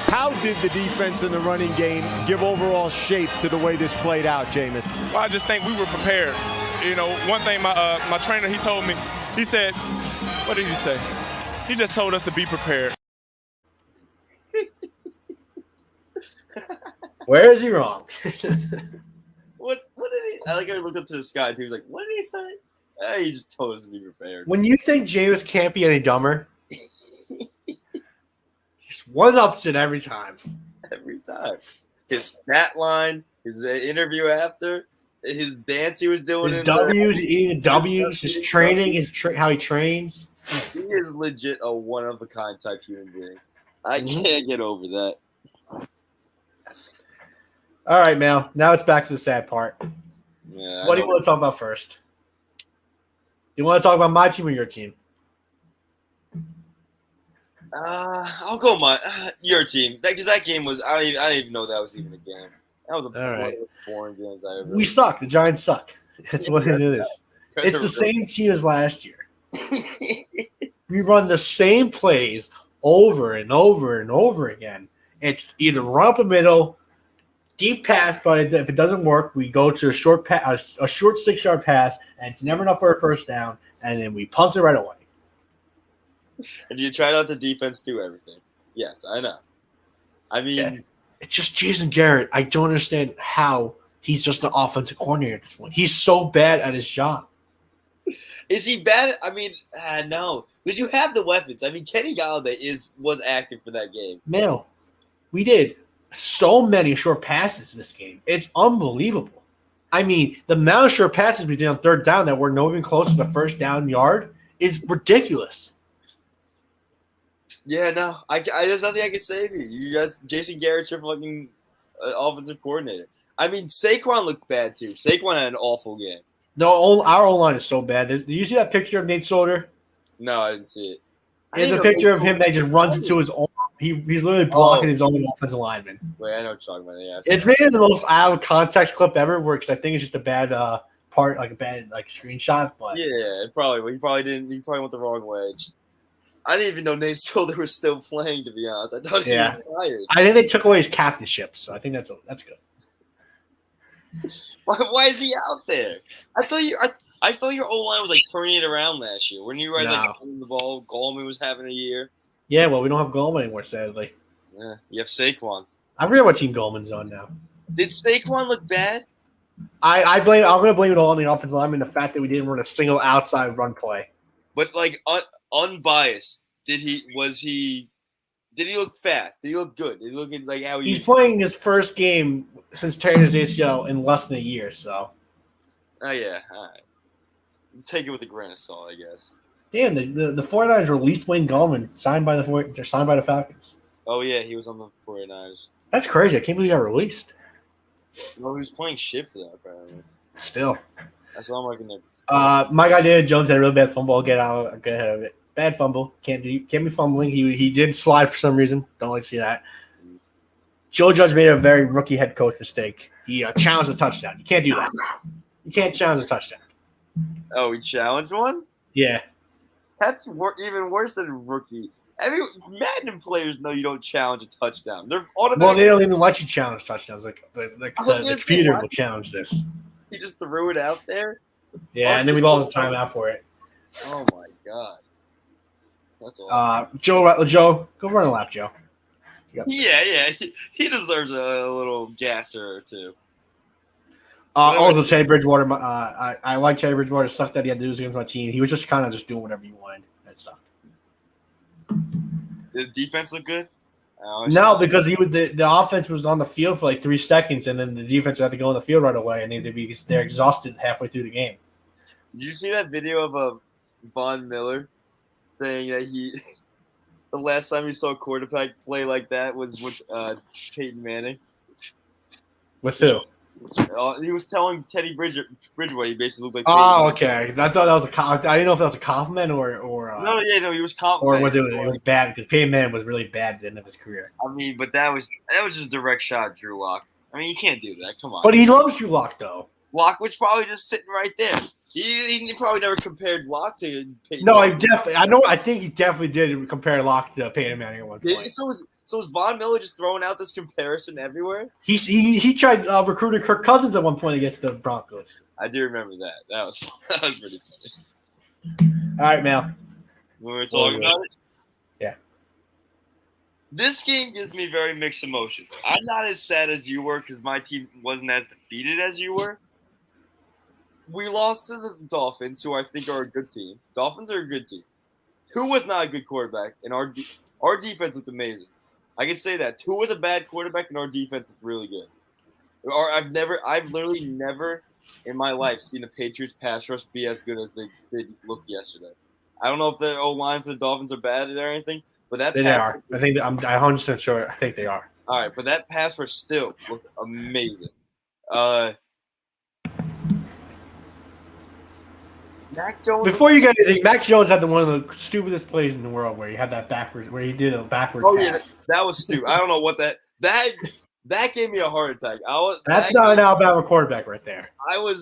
How did the defense in the running game give overall shape to the way this played out, Jameis? Well, I just think we were prepared. You know, one thing my trainer, he told me, he said, what did he say? He just told us to be prepared. Where is he wrong? What did he? I looked up to the sky too. He was like, "What did he say?" He just told us to be prepared. When you think Jameis can't be any dumber, he's one-ups it every time. Every time. His stat line, his interview after, his dance he was doing. His W's, eating W's, his training, how he trains. He is legit a one-of-a-kind type human being. I can't get over that. All right, Mel. Now it's back to the sad part. Yeah. What do you want to talk about first? You want to talk about my team or your team? I'll go your team. Because that game was I didn't even know that was even a game. That was one of the boring games I ever. We suck. The Giants suck. That's what it is. It's the same team as last year. We run the same plays over and over and over again. It's either run up the middle, deep pass, but if it doesn't work, we go to a short 6-yard pass, and it's never enough for a first down, and then we punt it right away. And you try not to defense do everything. Yes, I know. I mean, it's just Jason Garrett. I don't understand how he's just an offensive coordinator at this point. He's so bad at his job. Is he bad? I mean, no, because you have the weapons. I mean, Kenny Galladay was active for that game. Man, we did so many short passes this game. It's unbelievable. I mean, the amount of short passes we did on third down that were not even close to the first down yard is ridiculous. Yeah, no, there's nothing I can say for you. You guys, Jason Garrett's your fucking offensive coordinator. I mean, Saquon looked bad too. Saquon had an awful game. No, our O-line is so bad. Did you see that picture of Nate Solder? No, I didn't see it. There's a picture of him that just runs into his own. He's literally blocking his own offensive lineman. Wait, I know what you're talking about. Yeah, it's maybe the most out of context clip ever, because I think it's just a bad part, like a bad screenshot. But yeah, he probably didn't. He probably went the wrong way. I didn't even know Nate Solder was still playing. To be honest, I thought he was fired. I think they took away his captainship, so I think that's good. Why is he out there? I thought your O-line was like turning it around last year. When you guys holding the ball, Gallman was having a year. Yeah, well, we don't have Gallman anymore, sadly. Yeah, you have Saquon. I forget what team Gallman's on now. Did Saquon look bad? I'm going to blame it all on the offensive lineman, the fact that we didn't run a single outside run play. But unbiased, did he look fast? Did he look good? Did he look like how he's playing his first game since tearing his ACL in less than a year, so. Oh yeah, all right. Take it with a grain of salt, I guess. Damn, the 49ers released Wayne Gallman, signed by the Falcons. Oh yeah, he was on the 49ers. That's crazy. I can't believe he got released. Well, he was playing shit for that apparently. Still. That's all I'm looking there. My guy Daniel Jones had a really bad fumble. I'll get ahead of it. Bad fumble. Can't be fumbling. He did slide for some reason. Don't like to see that. Joe Judge made a very rookie head coach mistake. He challenged a touchdown. You can't do that. You can't challenge a touchdown. Oh, he challenged one? Yeah. That's even worse than a rookie. I mean, Madden players know you don't challenge a touchdown. They're well, they don't even let you challenge touchdowns. Like the computer will challenge this. He just threw it out there? Yeah, and then we lost a timeout for it. Oh, my God. That's awesome. Joe, go run a lap, Joe. Yeah. He deserves a little gasser or two. Also, Teddy Bridgewater. I like Teddy Bridgewater. It sucked that he had to lose against my team. He was just kind of just doing whatever he wanted. That sucked. Did the defense look good? No, because the offense was on the field for like 3 seconds, and then the defense had to go on the field right away, and they're exhausted halfway through the game. Did you see that video of Von Miller saying that the last time he saw a quarterback play like that was with Peyton Manning? With who? He was telling Teddy Bridgewater he basically looked like. Oh, okay. I thought that was I didn't know if that was a compliment or No, he was or complimenting. was it was bad because Peyton Manning was really bad at the end of his career. I mean, but that was just a direct shot at Drew Lock. I mean, you can't do that. Come on. But he loves Drew Lock though. Lock was probably just sitting right there. He probably never compared Lock to Peyton No, Manning. I think he definitely did compare Lock to Peyton Manning at one point. So was Von Miller just throwing out this comparison everywhere? He tried recruiting Kirk Cousins at one point against the Broncos. I do remember that. That was pretty funny. All right, Mal. When we were talking about it? Yeah. This game gives me very mixed emotions. I'm not as sad as you were because my team wasn't as defeated as you were. We lost to the Dolphins, who I think are a good team. Dolphins are a good team. Tua was not a good quarterback, and our defense looked amazing. I can say that. Tua was a bad quarterback, and our defense looked really good. I've literally never in my life seen the Patriots pass rush be as good as they did look yesterday. I don't know if the O-line for the Dolphins are bad or anything, but They are. I think I'm 100% sure. I think they are. All right, but that pass rush still looked amazing. Mac Jones. Before you get anything, Mac Jones had one of the stupidest plays in the world where he had that where he did a backward pass. Yeah, that was stupid. I don't know what that gave me a heart attack. That's not an Alabama quarterback right there.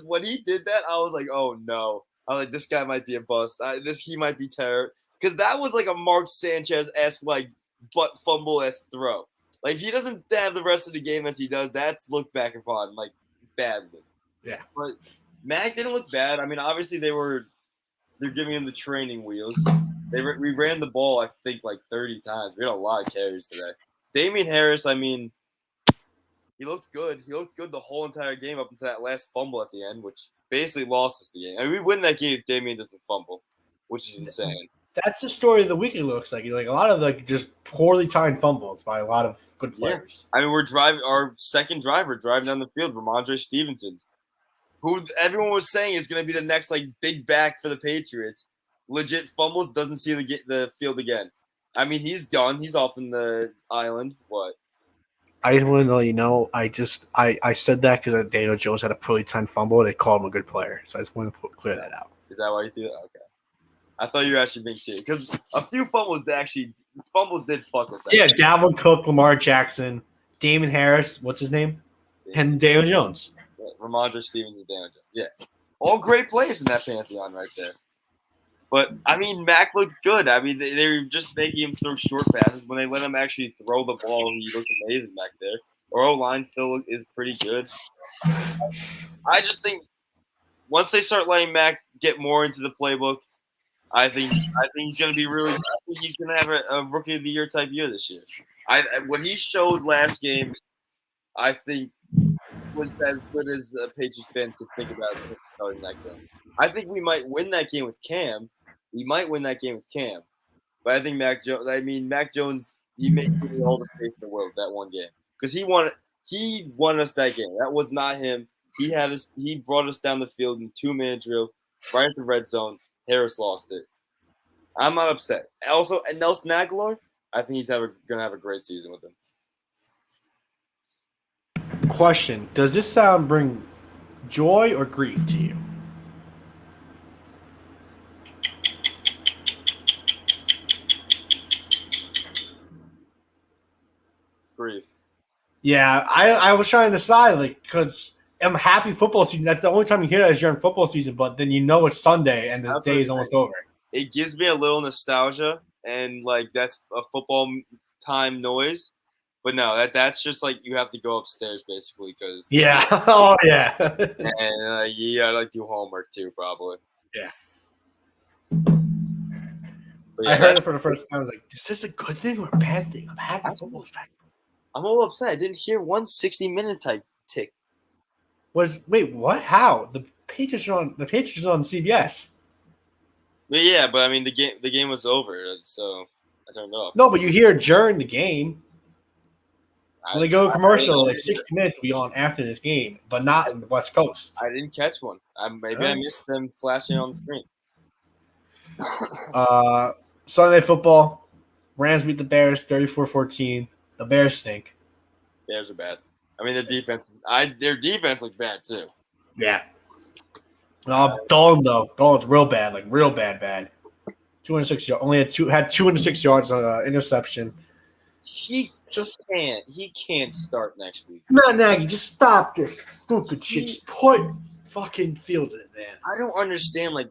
When he did that, I was like, oh no. I was like, this guy might be a bust. He might be terrible. Because that was like a Mark Sanchez-esque, like, butt fumble-esque throw. Like, if he doesn't have the rest of the game as he does, that's looked back upon, like, badly. Yeah. But Mac didn't look bad. I mean, obviously they're giving him the training wheels. We ran the ball, I think, like 30 times. We had a lot of carries today. Damian Harris, I mean, he looked good. He looked good the whole entire game up until that last fumble at the end, which basically lost us the game. I mean, we win that game if Damian doesn't fumble, which is insane. That's the story of the week. It looks like a lot of just poorly timed fumbles by a lot of good players. Yeah. I mean, we're driving our second driver driving down the field, Ramondre Stevenson, who everyone was saying is going to be the next like big back for the Patriots. Legit fumbles, doesn't see the field again. I mean, he's done. He's off in the island. What? I just want to let you know. I said that because Daniel Jones had a poorly timed fumble and they called him a good player. So I just want to clear that out. Is that why you do that? Okay. I thought you were actually being serious because a few fumbles did fuck us. Yeah, Dalvin Cook, Lamar Jackson, Damon Harris, what's his name, and Daniel Jones. Yeah, Ramondre Stevens and Daniel Jones. Yeah, all great players in that pantheon right there. But I mean, Mac looked good. I mean, they were just making him throw short passes. When they let him actually throw the ball, he looked amazing back there. Our O-line still is pretty good. I just think once they start letting Mac get more into the playbook, I think he's going to be really. I think he's going to have a rookie of the year type year this year. What he showed last game, I think, was as good as a Patriots fan could think about starting that game. I think we might win that game with Cam. We might win that game with Cam, but I think Mac Jones. He made me all the faith in the world that one game because he won us that game. That was not him. He had us. He brought us down the field in 2-minute drill, right at the red zone. Harris lost it. I'm not upset. Also, and Nelson Aguilar, I think he's going to have a great season with him. Question: does this sound bring joy or grief to you? Grief. Yeah, I was trying to decide because I'm happy football season. That's the only time you hear that is during football season. But then you know it's Sunday and the day is almost over. It gives me a little nostalgia, and that's a football time noise. But no, that's just like you have to go upstairs basically because yeah, oh yeah, and you gotta do homework too probably. Yeah. Yeah, I heard it for the first time. I was like, is this a good thing or a bad thing? I'm happy football's back. I'm a little upset. I didn't hear one 60-minute type tick. Wait, what? How? The Patriots are on CBS. Yeah, but I mean the game was over, so I turned off. No, but you hear during the game. When they go commercial, 60 minutes will be on after this game, but not in the West Coast. I didn't catch one. Maybe I missed them flashing on the screen. Sunday football. Rams beat the Bears 34-14. The Bears stink. Bears are bad. I mean, their defense looked bad too. Yeah. Dalton though. Dalton's real bad, like real bad. 206 yards. Only had 206 yards interception. He can't start next week. Matt Nagy, just stop this stupid shit. Just put fucking Fields in, man. I don't understand. Like,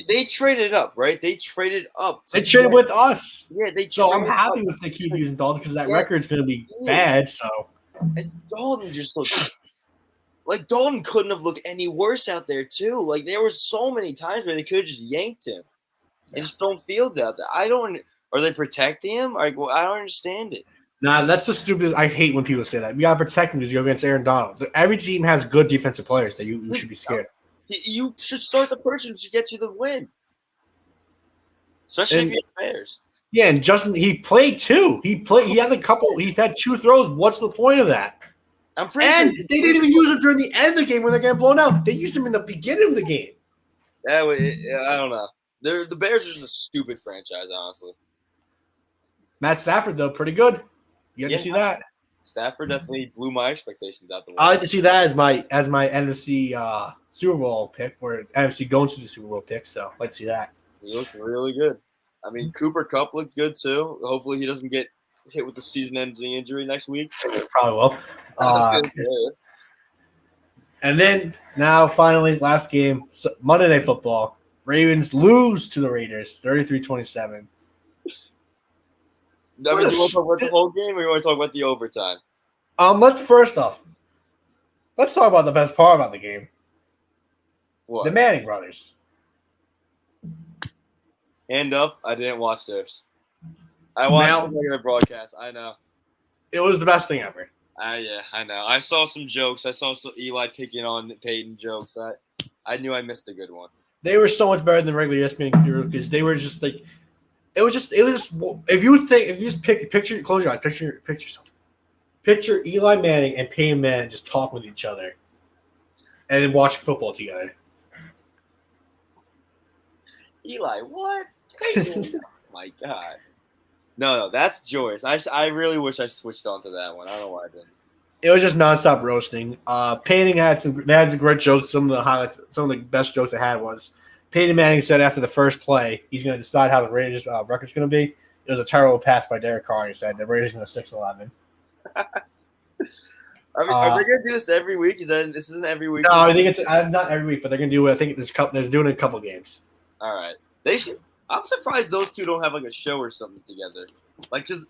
they traded up, right? They traded up. They traded with us. Yeah, So I'm happy if they keep using Dalton because that record's going to be bad. So and Dalton just looked like Dalton couldn't have looked any worse out there too. Like there were so many times where they could have just yanked him and just thrown Fields out there. Are they protecting him? Like, well, I don't understand it. Nah, that's the stupidest. I hate when people say that. We gotta protect him because you go against Aaron Donald. Every team has good defensive players that you should be scared. You should start the person who should get you the win, especially if you're the Bears. Yeah, and Justin, he played too. He had a couple. He had 2 throws. What's the point of that? I'm pretty And sure they didn't even use him during the end of the game when they're getting blown out. They used him in the beginning of the game. I don't know. The Bears are just a stupid franchise, honestly. Matt Stafford though, pretty good. You had to see that. Stafford definitely blew my expectations out the window. I like to see that as my NFC Super Bowl pick, or NFC going to the Super Bowl pick. So I like to see that. He looks really good. I mean, Cooper Kupp looked good too. Hopefully, he doesn't get hit with the season-ending injury next week. Probably will. And then now, finally, last game, Monday Night Football. Ravens lose to the Raiders, 33-27. I mean, do you want to talk about the whole game, or you want to talk about the overtime? Let's talk about the best part about the game. What? The Manning brothers. Hand up, I didn't watch theirs. I watched the regular broadcast. I know. It was the best thing ever. Yeah, I know. I saw some jokes. I saw some Eli picking on Peyton jokes. I knew I missed a good one. They were so much better than regular ESPN crew because they were just like, it was just if you just close your eyes, picture something. Picture Eli Manning and Peyton Manning just talking with each other and then watching football together. Eli, what? Oh my God. No, that's joyous. I really wish I switched on to that one. I don't know why I didn't. It was just nonstop roasting. Peyton had some great jokes. Some of the highlights, some of the best jokes they had was Peyton Manning said after the first play, he's going to decide how the Raiders' record's going to be. It was a terrible pass by Derek Carr. He said the Raiders are going to 6-11. I mean, are they going to do this every week? This isn't every week? No, I think it's not every week, but they're going to do it. I think they're doing it a couple games. All right, they should. I'm surprised those two don't have like a show or something together. Like, because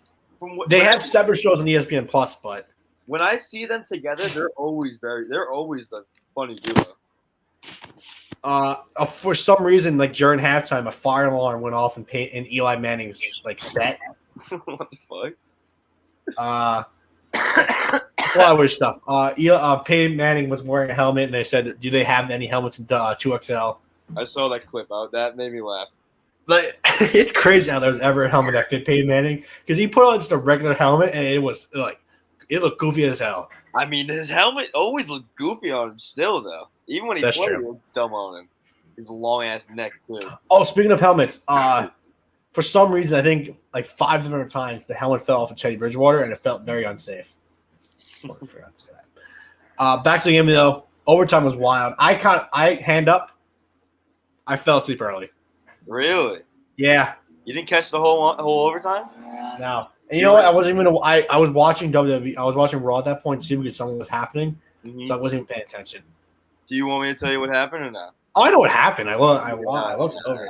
they have separate shows on ESPN Plus, but when I see them together, they're always a funny duo. For some reason, like during halftime, a fire alarm went off in Eli Manning's like set. What the fuck? A lot of weird stuff. Peyton Manning was wearing a helmet, and they said, "Do they have any helmets in 2XL?" I saw that clip out. That made me laugh. Like, it's crazy how there's ever a helmet that fit Peyton Manning because he put on just a regular helmet, and it was like it looked goofy as hell. I mean, his helmet always looked goofy on him still, though. Even when he played, it looked dumb on him. His long-ass neck, too. Oh, speaking of helmets, for some reason, I think like 5 different times the helmet fell off of Teddy Bridgewater, and it felt very unsafe. I forgot to say that. Back to the game, though. Overtime was wild. Hand up. I fell asleep early. Really? Yeah. You didn't catch the whole overtime? No. And you know what? I wasn't even. I was watching WWE. I was watching Raw at that point too because something was happening, so I wasn't even paying attention. Do you want me to tell you what happened or not? Oh, I know what happened. I looked it over.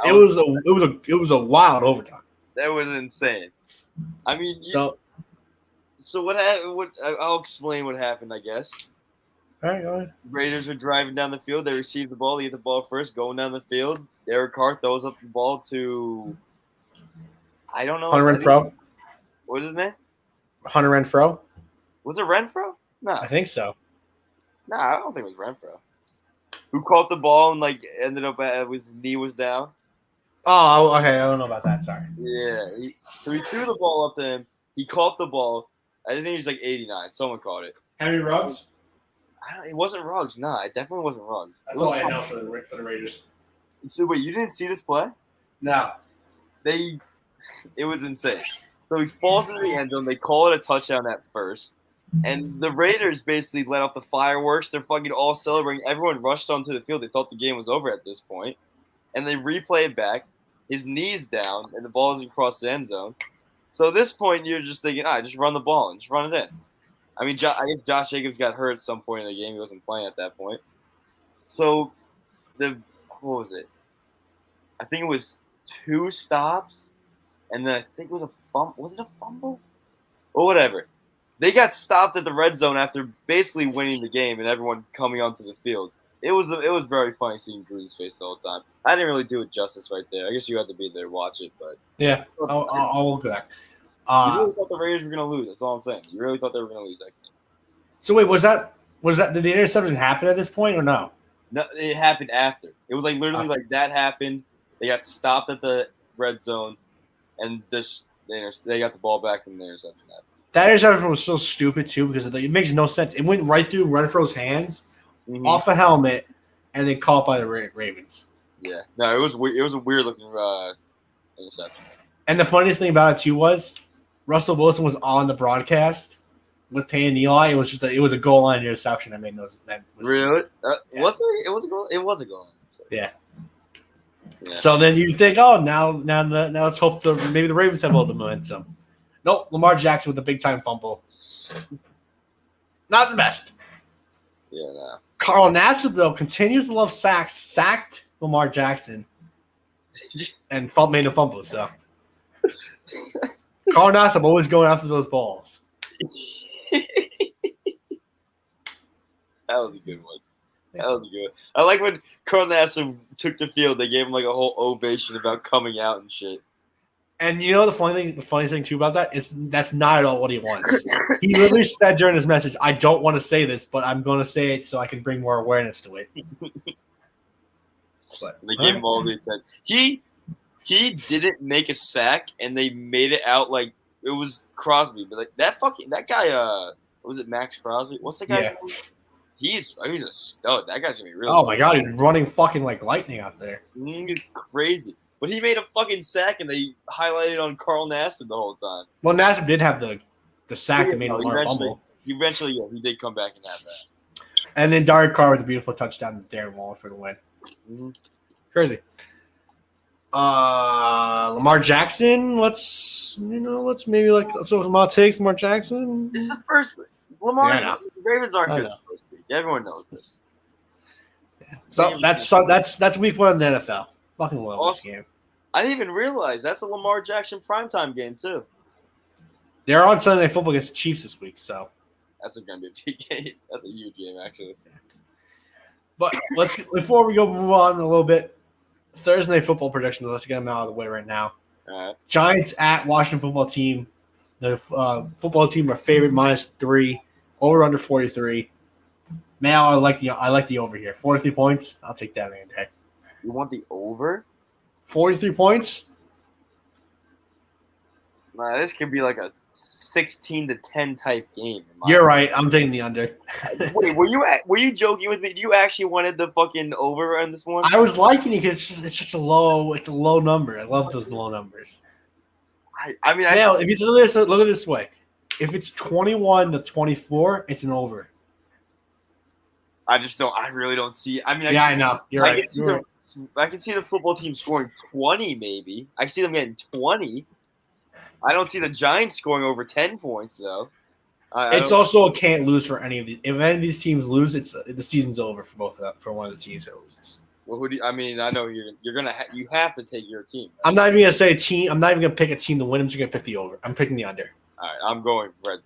It was a wild overtime. That was insane. I mean, so what happened? I'll explain what happened. I guess. All right, go ahead. Raiders are driving down the field. They receive the ball. They get the ball first. Going down the field. Derek Carr throws up the ball to. I don't know. Hunter Renfrow. What is his name? Hunter Renfrow. Was it Renfrow? No. I think so. No, I don't think it was Renfrow. Who caught the ball and like ended up his knee was down? Oh, okay. I don't know about that. Sorry. Yeah. So he threw the ball up to him. He caught the ball. I think he's like 89. Someone caught it. Henry Ruggs? It wasn't Ruggs. Nah, it definitely wasn't Ruggs. That's all I know for the Raiders. So wait, you didn't see this play? No. It was insane. So he falls into the end zone. They call it a touchdown at first. And the Raiders basically let off the fireworks. They're fucking all celebrating. Everyone rushed onto the field. They thought the game was over at this point. And they replay it back. His knee's down, and the ball isn't across the end zone. So at this point, you're just thinking, just run the ball and just run it in. I mean, I guess Josh Jacobs got hurt at some point in the game. He wasn't playing at that point. So what was it? I think it was 2 stops, and then I think it was a fumble. Was it a fumble? Or whatever. They got stopped at the red zone after basically winning the game and everyone coming onto the field. It was very funny seeing Gruden's face the whole time. I didn't really do it justice right there. I guess you had to be there to watch it, but yeah, I'll go back. You really thought the Raiders were going to lose. That's all I'm saying. You really thought they were going to lose that game. So wait, was that did the interception happen at this point or no? No, it happened after. It was like literally like that happened. They got stopped at the red zone, and they got the ball back from the interception happened. That interception was so stupid too because it makes no sense. It went right through Renfro's hands, off the helmet, and then caught by the Ravens. Yeah, no, it was a weird looking interception. And the funniest thing about it too was Russell Wilson was on the broadcast with Payne and Eli. It was just it was a goal line interception. I mean, Really? Yeah. Was it? It was a goal. It was a goal. Yeah. So then you think, now let's hope maybe the Ravens have a little bit of momentum. Nope, Lamar Jackson with a big time fumble. Not the best. Yeah, no. Carl Nassib though continues to love sacks. Sacked Lamar Jackson and made a fumble. So Carl Nassib always going after those balls. That was a good one. That was a good one. I like when Carl Nassib took the field. They gave him like a whole ovation about coming out and shit. And you know the funny thing too about that is that's not at all what he wants. He literally said during his message, "I don't want to say this, but I'm going to say it so I can bring more awareness to it." But they gave him all the attention. He didn't make a sack, and they made it out like it was Crosby. But like that guy, was it Max Crosby? What's the guy's name? He's a stud. That guy's gonna be really. Oh my god, he's running fucking like lightning out there. He's crazy. But he made a fucking sack, and they highlighted on Carl Nassib the whole time. Well, Nassib did have the sack that made him fumble. Eventually, he did come back and have that. And then Derek Carr with a beautiful touchdown to Darren Waller for the win. Mm-hmm. Crazy. Lamar Jackson. Let's maybe let's Lamar takes Lamar Jackson. This is the first week. Lamar. Yeah, the Ravens aren't good the first week. Everyone knows this. Yeah. So that's week 1 in the NFL. Fucking love this game. I didn't even realize that's a Lamar Jackson primetime game too. They're on Sunday Night Football against the Chiefs this week, so that's going to be a big game. That's a huge game, actually. But before we move on a little bit, Thursday Night Football predictions. Let's get them out of the way right now. All right. Giants at Washington Football Team. The football team are favored -3, over under 43. Man, I like the over here. 43 points. I'll take that any day. You want the over? 43 points? Nah, this could be like a 16-10 type game. You're right. I'm taking the under. Wait, were you joking with me? You actually wanted the fucking over on this one? I was liking it because it's such a low number. I love those low numbers. If you look at it this way, if it's 21-24, it's an over. I really don't see. I know. You're right. I can see the football team scoring 20, maybe. I can see them getting 20. I don't see the Giants scoring over 10 points, though. It's also a can't lose for any of these. If any of these teams lose, the season's over for both of them, for one of the teams that loses. Well, I know you have to take your team. I'm not even gonna say a team. I'm not even gonna pick a team to win. I'm just gonna pick the over. I'm picking the under. All right, I'm going red.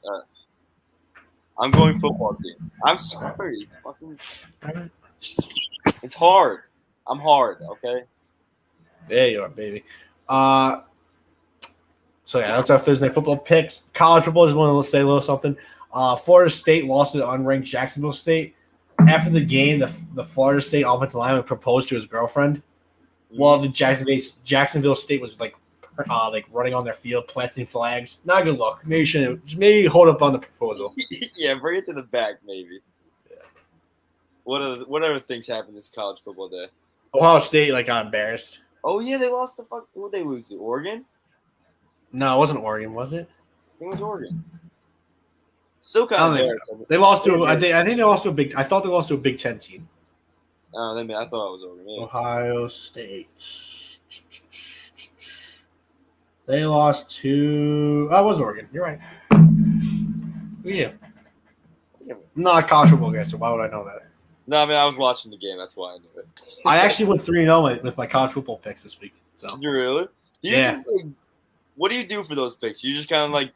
I'm going football team. I'm sorry, it's fucking. It's hard. I'm hard. Okay. There you are, baby. So yeah, that's our Thursday Night Football picks. College football, just want to say a little something. Florida State lost to the unranked Jacksonville State. After the game, the Florida State offensive lineman proposed to his girlfriend, while the Jacksonville State was like running on their field, planting flags. Not a good look. Maybe hold up on the proposal. Yeah, bring it to the back, maybe. Yeah. What other things happened this college football day? Ohio State got embarrassed. Oh yeah, they lost the fuck. Who did they lose to? Oregon? No, it wasn't Oregon, was it? I think it was Oregon. Still kind I of don't think embarrassing. They lost to. I think they lost to a big. I thought they lost to a Big Ten team. Oh, I thought it was over me. Ohio State. They lost to. Oh, it was Oregon. You're right. Yeah. I'm not a college football guy, so why would I know that? No, I was watching the game. That's why I knew it. I actually went 3-0 with my college football picks this week. So Did you really? Do you Yeah. just, what do you do for those picks? You just kind of like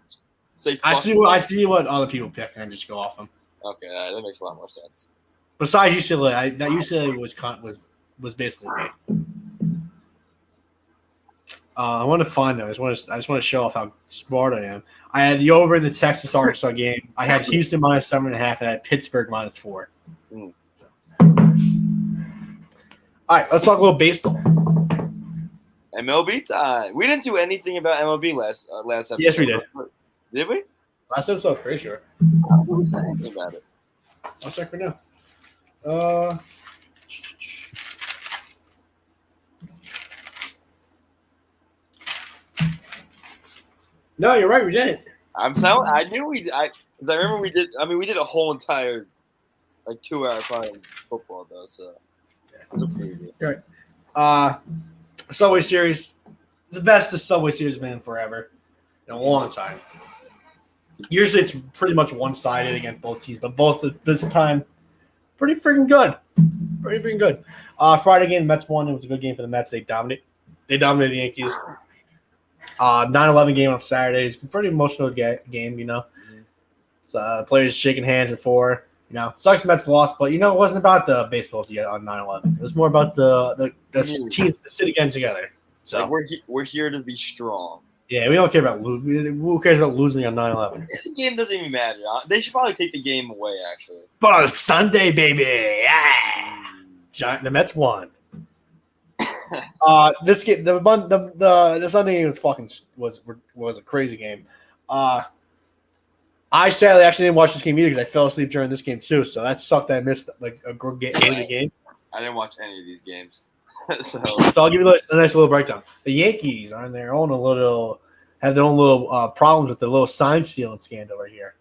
say. I Fuck see what other people pick, and I just go off them. Okay, that makes a lot more sense. Besides UCLA, that UCLA was basically me. I want to find them. I just want to show off how smart I am. I had the over in the Texas Arkansas game. I had Houston minus 7.5, and I had Pittsburgh minus 4. So. All right, let's talk a little baseball. MLB time. We didn't do anything about MLB last episode. Yes, we did. Did we? Last episode, pretty sure. I don't think we said anything about it. I'll check right now. No, you're right. We didn't. I'm telling. I knew we. Because I remember we did. We did a whole entire 2-hour time football though. So it was a preview. Right. Subway Series, the best the Subway Series has been in forever, in a long time. Usually it's pretty much one-sided against both teams, but both this time, pretty freaking good. Pretty freaking good. Friday game, the Mets won. It was a good game for the Mets. They dominated the Yankees. 9-11 game on Saturday. It's a pretty emotional game, you know. So, players shaking hands before. You know, sucks the Mets lost, but it wasn't about the baseball on 9/11. It was more about the teams, the city getting together. So we're here to be strong. Yeah, we don't care about losing. Who cares about losing on 9/11? The game doesn't even matter. They should probably take the game away. Actually, but on Sunday, baby, yeah, the Mets won. This game, the Sunday game was a crazy game. I sadly actually didn't watch this game either because I fell asleep during this game too. So that sucked that I missed a good game. I didn't watch any of these games. so I'll give you a nice little breakdown. The Yankees are on their own have their own little problems with the little sign stealing scandal right here.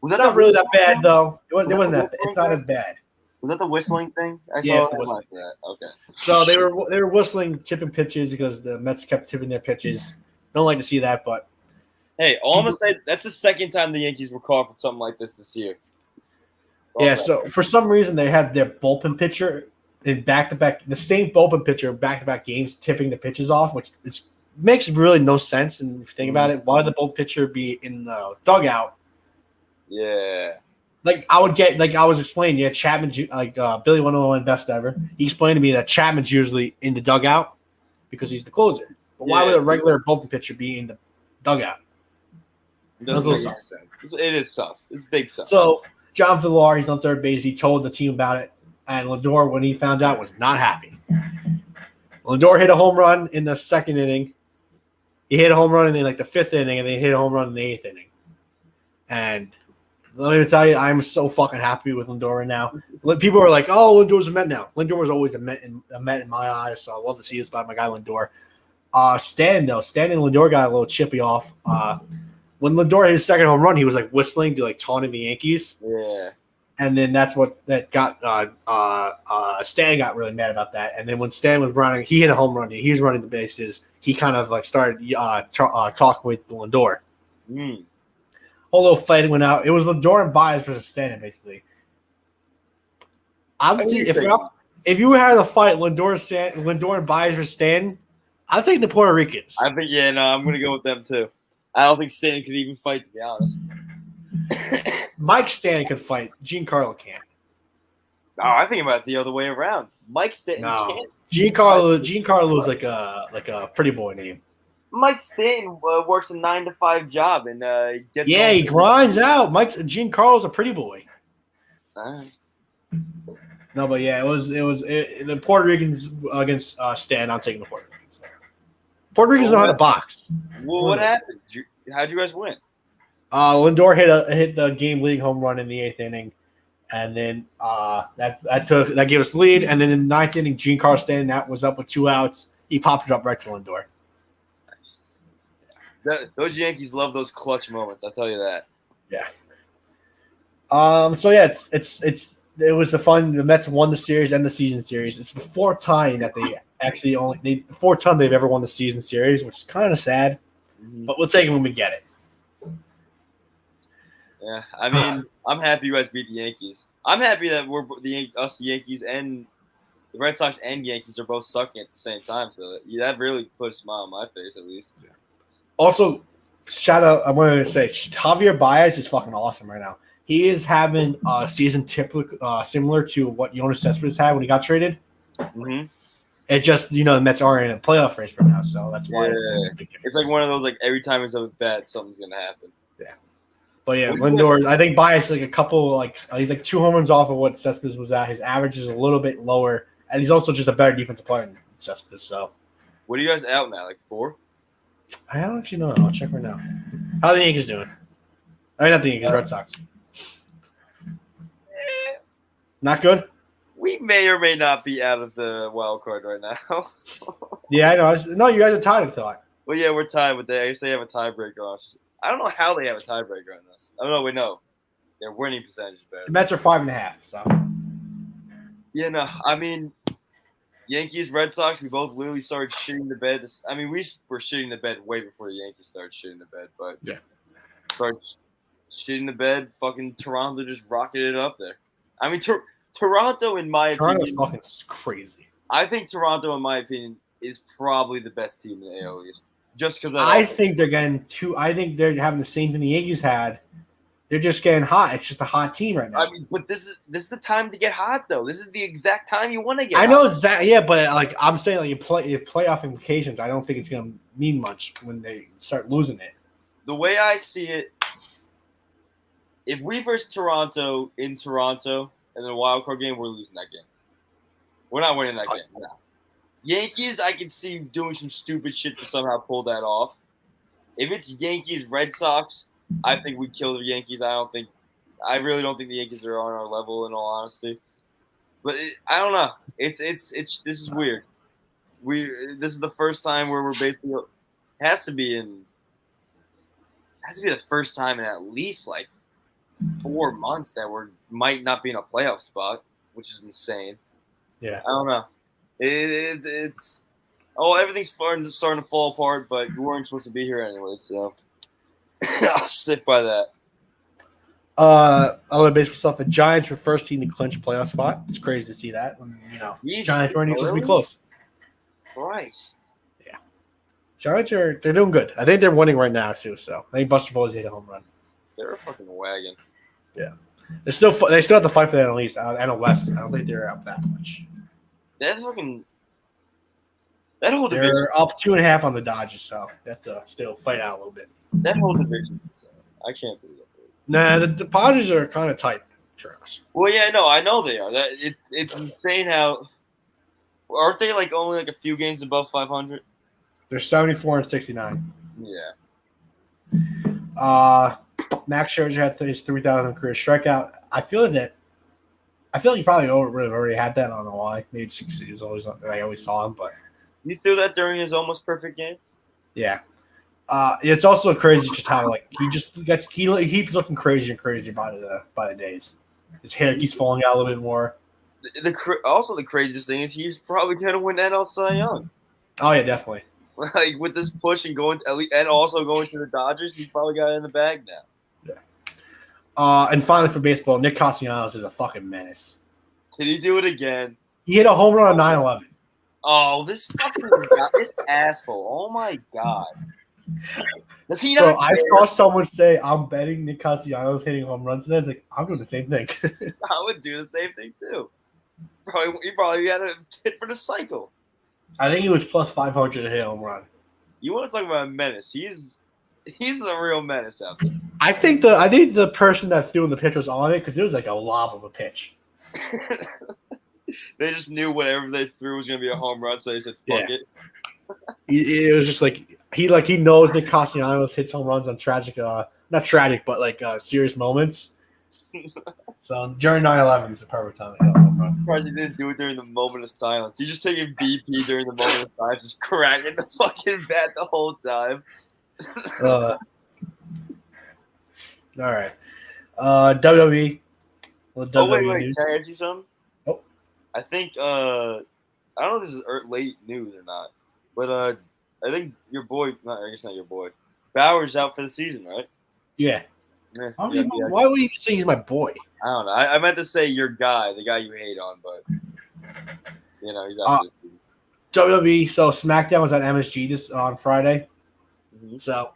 Was that not really that bad though? It wasn't that. It's not as bad. Was that the whistling thing? I saw the whistling. That. Okay. So they were whistling, tipping pitches because the Mets kept tipping their pitches. Don't like to see that, but. Hey, all I'm going to say, that's the second time the Yankees were called for something like this year. So for some reason they had their bullpen pitcher in back-to-back, the same bullpen pitcher in back-to-back games tipping the pitches off, which makes really no sense. And if you think about it, why would the bullpen pitcher be in the dugout? Yeah. I was explaining, Chapman, Billy 101 best ever. He explained to me that Chapman's usually in the dugout because he's the closer. But why would a regular bullpen pitcher be in the dugout? It is sus. It's big sus. So John Villar, he's on third base. He told the team about it, and Lindor, when he found out, was not happy. Lindor hit a home run in the second inning. He hit a home run in the fifth inning, and then he hit a home run in the eighth inning. And let me tell you, I'm so fucking happy with Lindor right now. People are like, "Oh, Lindor's a Met now." Lindor was always a Met in my eyes, so I love to see this by my guy Lindor. Stan and Lindor got a little chippy off. When Lindor hit his second home run, he was whistling to taunting the Yankees. Yeah. And then that got Stan got really mad about that. And then when Stan was running, he hit a home run. He was running the bases. He kind of started talking with Lindor. Whole little fight went out. It was Lindor and Baez versus Stan, basically. If you had a fight, Lindor and Baez versus Stan, I'm taking the Puerto Ricans. I think I'm going to go with them too. I don't think Stan could even fight, to be honest. Mike Stan could fight. Giancarlo can't. No, I think about it the other way around. Mike Stanton can't. Giancarlo is like a pretty boy name. Mike Stanton works a 9-to-5 job and gets. Yeah, he grinds out. Giancarlo's a pretty boy. No, but yeah, it was the Puerto Ricans against Stan. I'm taking the Puerto Ricans there. Puerto Ricans know how to box. Well, what happened? How'd you guys win? Lindor hit the game-leading home run in the eighth inning, and then that gave us the lead. And then in the ninth inning, Giancarlo Stanton that was up with 2 outs. He popped it up right to Lindor. Nice. Those Yankees love those clutch moments. I'll tell you that. Yeah. So yeah, it was the Mets won the series and the season series. It's the fourth time that they actually the fourth time they've ever won the season series, which is kind of sad, but we'll take it when we get it. Yeah, I mean, I'm happy you guys beat the Yankees. I'm happy that the Yankees and the Red Sox and Yankees are both sucking at the same time. So that really put a smile on my face, at least. Yeah. Also, shout out! I'm going to say Javier Baez is fucking awesome right now. He is having a season similar to what Yoenis Cespedes had when he got traded. Mm-hmm. It just the Mets are in a playoff race right now, so that's why it's a big difference. It's like one of those every time he's up bat, something's gonna happen. Yeah. But yeah, Lindor, I think Baez a couple he's 2 home runs off of what Cespedes was at. His average is a little bit lower, and he's also just a better defensive player than Cespedes. So, what are you guys out now? 4? I don't actually know. I'll check right now. How are the Yankees doing? I mean, not the Yankees, Red Sox. Not good. We may or may not be out of the wild card right now. Yeah, I know. No, you guys are tied, I thought. Well, yeah, we're tied with I guess they have a tiebreaker on us. I don't know how they have a tiebreaker on us. I don't know. We know their winning percentage is better. The Mets are 5.5. So. Yeah, no. I mean, Yankees, Red Sox. We both literally started shitting the bed. I mean, we were shitting the bed way before the Yankees started shitting the bed. But yeah, started shitting the bed. Fucking Toronto just rocketed it up there. I mean, Toronto, in my Toronto's opinion, fucking crazy. I think Toronto, in my opinion, is probably the best team in the AL East. Just because I think they're getting I think they're having the same thing the Yankees had. They're just getting hot. It's just a hot team right now. I mean, but this is the time to get hot, though. This is the exact time you want to get. I know that, yeah, but I'm saying playoff implications. I don't think it's gonna mean much when they start losing it. The way I see it, if we versus Toronto in Toronto and then a wild card game, we're losing that game. We're not winning that game. No. Yankees, I can see doing some stupid shit to somehow pull that off. If it's Yankees, Red Sox, I think we kill the Yankees. I really don't think the Yankees are on our level, in all honesty. But I don't know. This is weird. This is the first time where we're basically has to be the first time in at least 4 months that we might not be in a playoff spot, which is insane. Yeah, I don't know. It's everything's starting to fall apart, but you weren't supposed to be here anyway, so I'll stick by that. Other baseball stuff. The Giants were first team to clinch a playoff spot. It's crazy to see that. Giants weren't even supposed to be close. Christ. Yeah, Giants they're doing good. I think they're winning right now too. So I think Buster Posey hit a home run. They're a fucking wagon. Yeah, they still have to fight for that at least. NL West. I don't think they're up that much. That whole division. They're up 2.5 on the Dodgers, so they have to still fight out a little bit. That whole division. I can't believe it. Nah, the Padres are kind of tight for us. Well, yeah, no, I know they are. It's insane how aren't they only a few games above 500? They're 74 and 69. Yeah. Max Scherzer had his 3,000 career strikeout. I feel like you probably already had that. I don't know why. Maybe it was always I always saw him, but you threw that during his almost perfect game. Yeah. It's also crazy just how he keeps looking crazier and crazier by the days. His hair keeps falling out a little bit more. The craziest thing is he's probably gonna win NL Cy Young. Oh yeah, definitely. With this push and also going to the Dodgers, he's probably got it in the bag now. Yeah. And finally for baseball, Nick Castellanos is a fucking menace. Did he do it again? He hit a home run on 9/11. Oh, this fucking guy, this asshole! Oh my god. Does he not? Bro, I saw someone say, "I'm betting Nick Castellanos hitting home runs today." I was like, "I'm doing the same thing." I would do the same thing too. He probably had a hit for the cycle. I think he was plus 500 to hit a home run. You want to talk about a menace? He's a real menace out there. I think the person that threw the pitch was on it because it was like a lob of a pitch. They just knew whatever they threw was going to be a home run, so they said, "Fuck it." It was just he knows Nick Castellanos hits home runs on not tragic, but serious moments. So during 9/11 is the perfect time to hit a home run. I'm surprised he didn't do it during the moment of silence. He's just taking BP during the moment of silence, just cracking the fucking bat the whole time. All right. WWE. Well, Oh wait, WWE news. can I ask you something? Oh. I think I don't know if this is late news or not, but I think your boy, I guess not your boy, Bauer's out for the season, right? Yeah. Yeah, Why would you say he's my boy? I don't know. I meant to say your guy, the guy you hate on, but he's out for the season. WWE. So SmackDown was at MSG this on Friday. Mm-hmm. So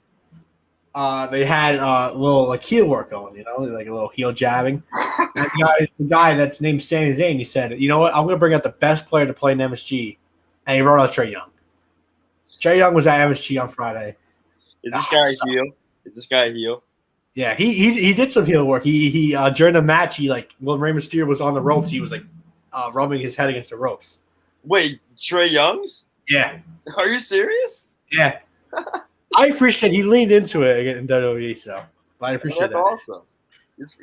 they had a little like heel work going, like a little heel jabbing. And the guy that's named Sami Zayn, he said, "You know what? I'm going to bring out the best player to play in MSG," and he wrote out Trae Young. Trae Young was at MSG on Friday. Is this guy a heel? Is this guy a heel? Yeah, he did some heel work. He during the match, when Rey Mysterio was on the ropes, he was like rubbing his head against the ropes. Wait, Trae Young's? Yeah. Are you serious? Yeah. I appreciate he leaned into it in WWE, so I appreciate That's that. awesome.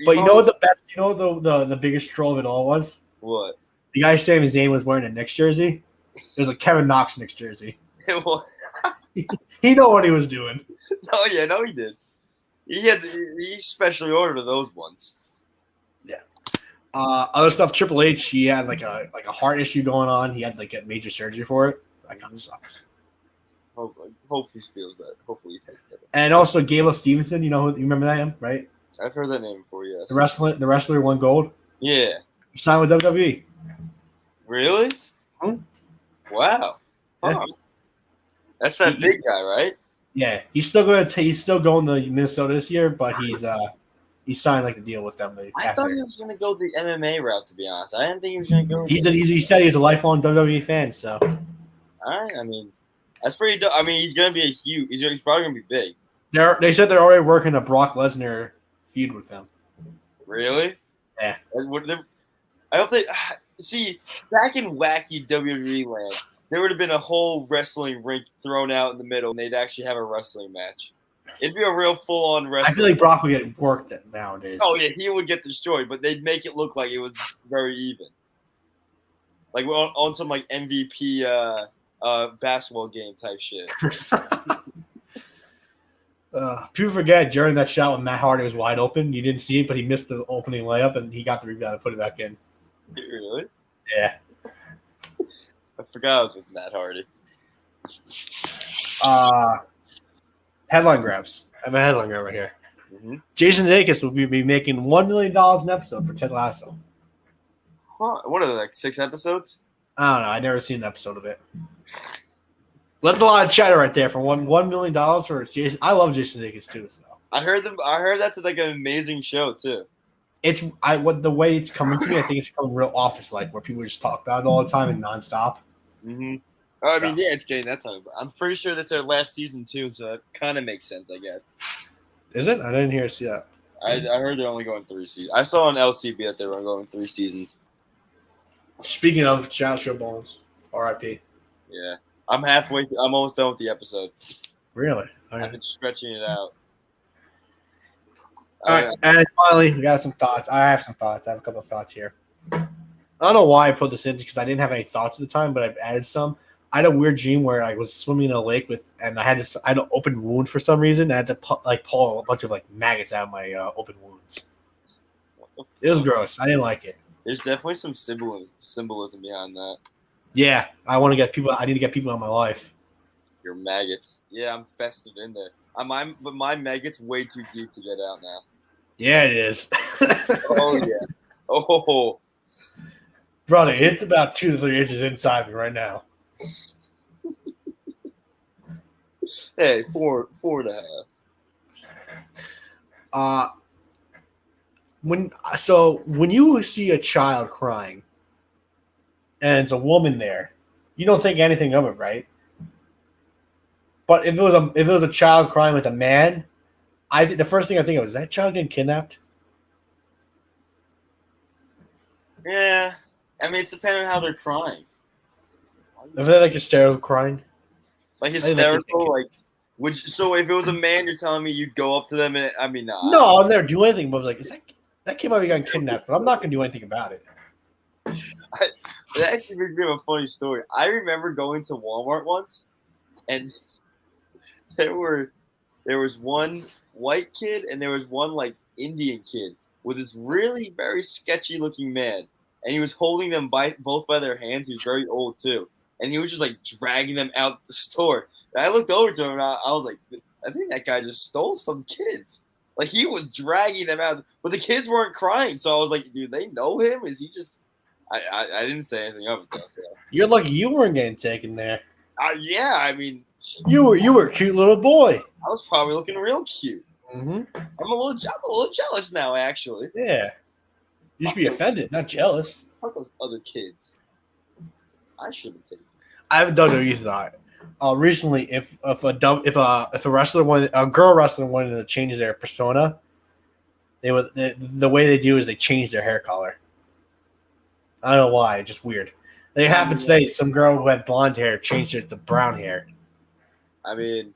But you know what the best, the biggest troll of it all was? What? The guy Sami Zayn was wearing a Knicks jersey. It was a Kevin Knox Knicks jersey. He know what he was doing. Oh yeah, no, he did. He specially ordered those ones. Yeah. Other stuff. Triple H, he had like a heart issue going on. He had to get major surgery for it. That kind of sucks. Hopefully he feels better. Hopefully he feels better. And also Gable Stevenson, you remember that, right? I've heard that name before. Yes. The wrestler won gold. Yeah. He signed with WWE. Really? Hmm? Wow. Yeah. Huh. That's that big guy, right? Yeah, he's still going to Minnesota this year, but he signed the deal with them. I thought he was going to go the MMA route. To be honest, I didn't think he was going to go. He said he's a lifelong WWE fan. So, all right. I mean, that's pretty. I mean, he's going to be he's probably going to be big. They said they're already working a Brock Lesnar feud with them. Really? Yeah. I hope they see back in wacky WWE land. There would have been a whole wrestling rink thrown out in the middle, and they'd actually have a wrestling match. It'd be a real full-on wrestling. I feel like Brock would get worked nowadays. Oh yeah, he would get destroyed, but they'd make it look like it was very even, like on some MVP basketball game type shit. People forget during that shot when Matt Hardy was wide open, you didn't see it, but he missed the opening layup, and he got the rebound and put it back in. Really? Yeah. I forgot I was with Matt Hardy. Headline grabs. I have a headline grab right here. Mm-hmm. Jason Sudeikis will be making $1 million an episode for Ted Lasso. Huh? What are they, 6 episodes? I don't know. I never seen an episode of it. That's a lot of chatter right there for $1 million for Jason. I love Jason Sudeikis too. So I heard that's an amazing show too. The way it's coming to me, I think it's coming real office-like, where people just talk about it all the time and nonstop. Mm-hmm. I mean, yeah, it's getting that time. But I'm pretty sure that's their last season too, so it kind of makes sense, I guess. Is it? I didn't see that. I heard they're only going 3 seasons. I saw on LCB that they were going 3 seasons. Speaking of Joshua Bones, R.I.P. Yeah, I'm almost done with the episode. Really? I've been stretching it out. All right, and finally, we got some thoughts. I have some thoughts. I have a couple of thoughts here. I don't know why I put this in because I didn't have any thoughts at the time, but I've added some. I had a weird dream where I was swimming in a lake and I had an open wound for some reason. I had to pull a bunch of maggots out of my open wounds. It was gross. I didn't like it. There's definitely some symbolism behind that. Yeah, I need to get people in my life. Your maggots. Yeah, I'm festered in there. But my maggots way too deep to get out now. Yeah, it is. Oh yeah. Oh. Brother, it's about 2 to 3 inches inside me right now. Hey, 4.5. When you see a child crying and it's a woman there, you don't think anything of it, right? But if it was a child crying with a man, I think the first thing I think of is that child getting kidnapped. Yeah, I mean it's depending on how they're crying. If they're hysterical crying, hysterical, so if it was a man, you're telling me you'd go up to them and nah. No, I'll never do anything. But is that kid might be getting kidnapped, but I'm not gonna do anything about it. That actually brings me up a funny story. I remember going to Walmart once, and there was one white kid and there was one Indian kid with this really very sketchy looking man, and he was holding them both by their hands. He was very old too, and he was just like dragging them out the store. And I looked over to him and I was like, I think that guy just stole some kids. Like he was dragging them out, but the kids weren't crying. So I was like, dude, they know him? Is he just? I didn't say anything of it though. So. You're lucky you weren't getting taken there. Yeah, I mean, you were a cute little boy. I was probably looking real cute. Mm-hmm. I'm a little jealous now, actually. Yeah, you should be offended, not jealous. How those other kids? I shouldn't take. I haven't done it either. Recently, if a girl wrestler wanted to change their persona, the way they do is they change their hair color. I don't know why, it's just weird. They happened today. Some girl who had blonde hair changed it to brown hair. I mean,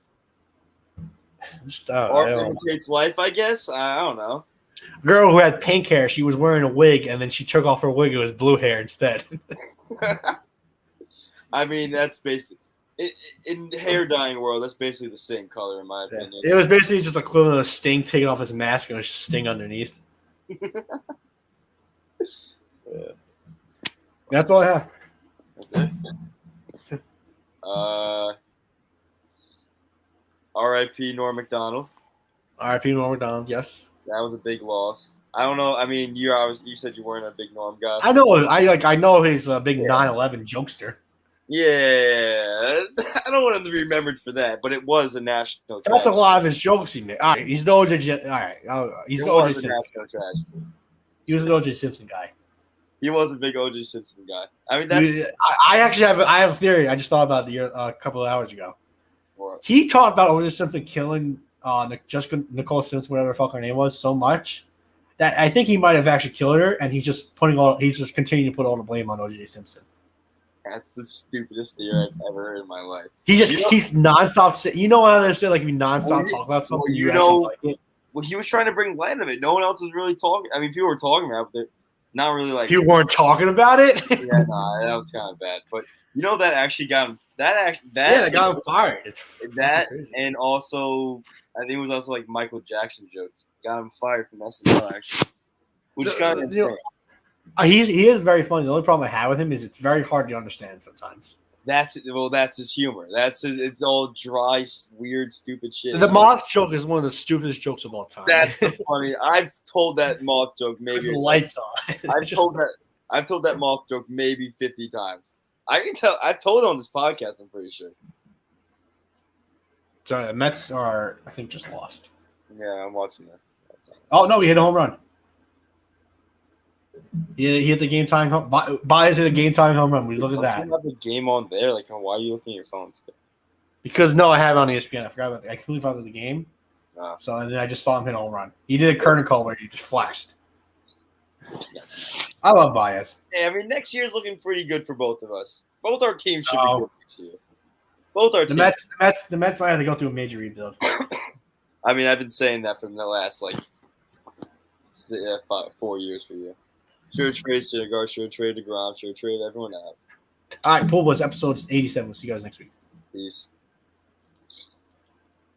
art imitates life, I guess. I don't know. Girl who had pink hair, she was wearing a wig, and then she took off her wig. It was blue hair instead. I mean, that's basically in the hair dyeing world. That's basically the same color, in my opinion. It was basically just equivalent of Sting taking off his mask and it was just Sting underneath. That's all I have. That's it. R.I.P. Norm Macdonald. R.I.P. Norm Macdonald. Yes. That was a big loss. I don't know. I mean, you said you weren't a big Norm guy. I know. I know he's a big 9/11 jokester. Yeah, I don't want him to be remembered for that, but it was a national tragedy. That's a lot of his jokes he made. All right, he's the OJ. All right, he's the OJ Simpson. He was the OJ Simpson guy. He was a big OJ Simpson guy. I mean, I actually have a theory. I just thought about it a couple of hours ago. He talked about OJ Simpson killing Jessica Nicole Simpson, whatever the fuck her name was, so much that I think he might have actually killed her, and he's just continuing to put all the blame on OJ Simpson. That's the stupidest theory I've ever heard in my life. He just keeps nonstop. You know how they say, like, if you nonstop talk about something, well, he was trying to bring light of it. No one else was really talking. I mean, people were talking about it, but not really like. People weren't talking about it. Yeah, no, that was kind of bad. But you know that actually got him. That got him fired. It's that crazy. And also, I think it was also like Michael Jackson jokes got him fired from SNL actually, which is kind of insane. He is very funny. The only problem I have with him is it's very hard to understand sometimes. That's his humor. It's all dry, weird, stupid shit. The moth joke is one of the stupidest jokes of all time. That's the funny. I've told that moth joke maybe. The lights on. I've told that moth joke maybe 50 times. I can tell. I've told it on this podcast. I'm pretty sure. Sorry, the Mets are, I think, just lost. Yeah, I'm watching that. Oh no, he hit a home run. He hit the game time. Baez hit a game time home run. We look at that. You have the game on there. Like, why are you looking at your phone? Because I have it on ESPN. I forgot about that. I completely forgot about the game. Oh. So and then I just saw him hit a home run. He did a curtain call where he just flexed. Yes. I love Baez. Hey, I mean, next year's looking pretty good for both of us. Both our teams should be good next year. Both our teams. The Mets might have to go through a major rebuild. I mean, I've been saying that for the last 4 years for you. Sure trade Syndergaard, sure trade DeGrom, sure trade everyone out. All right, Pool Boys episode 87. We'll see you guys next week. Peace.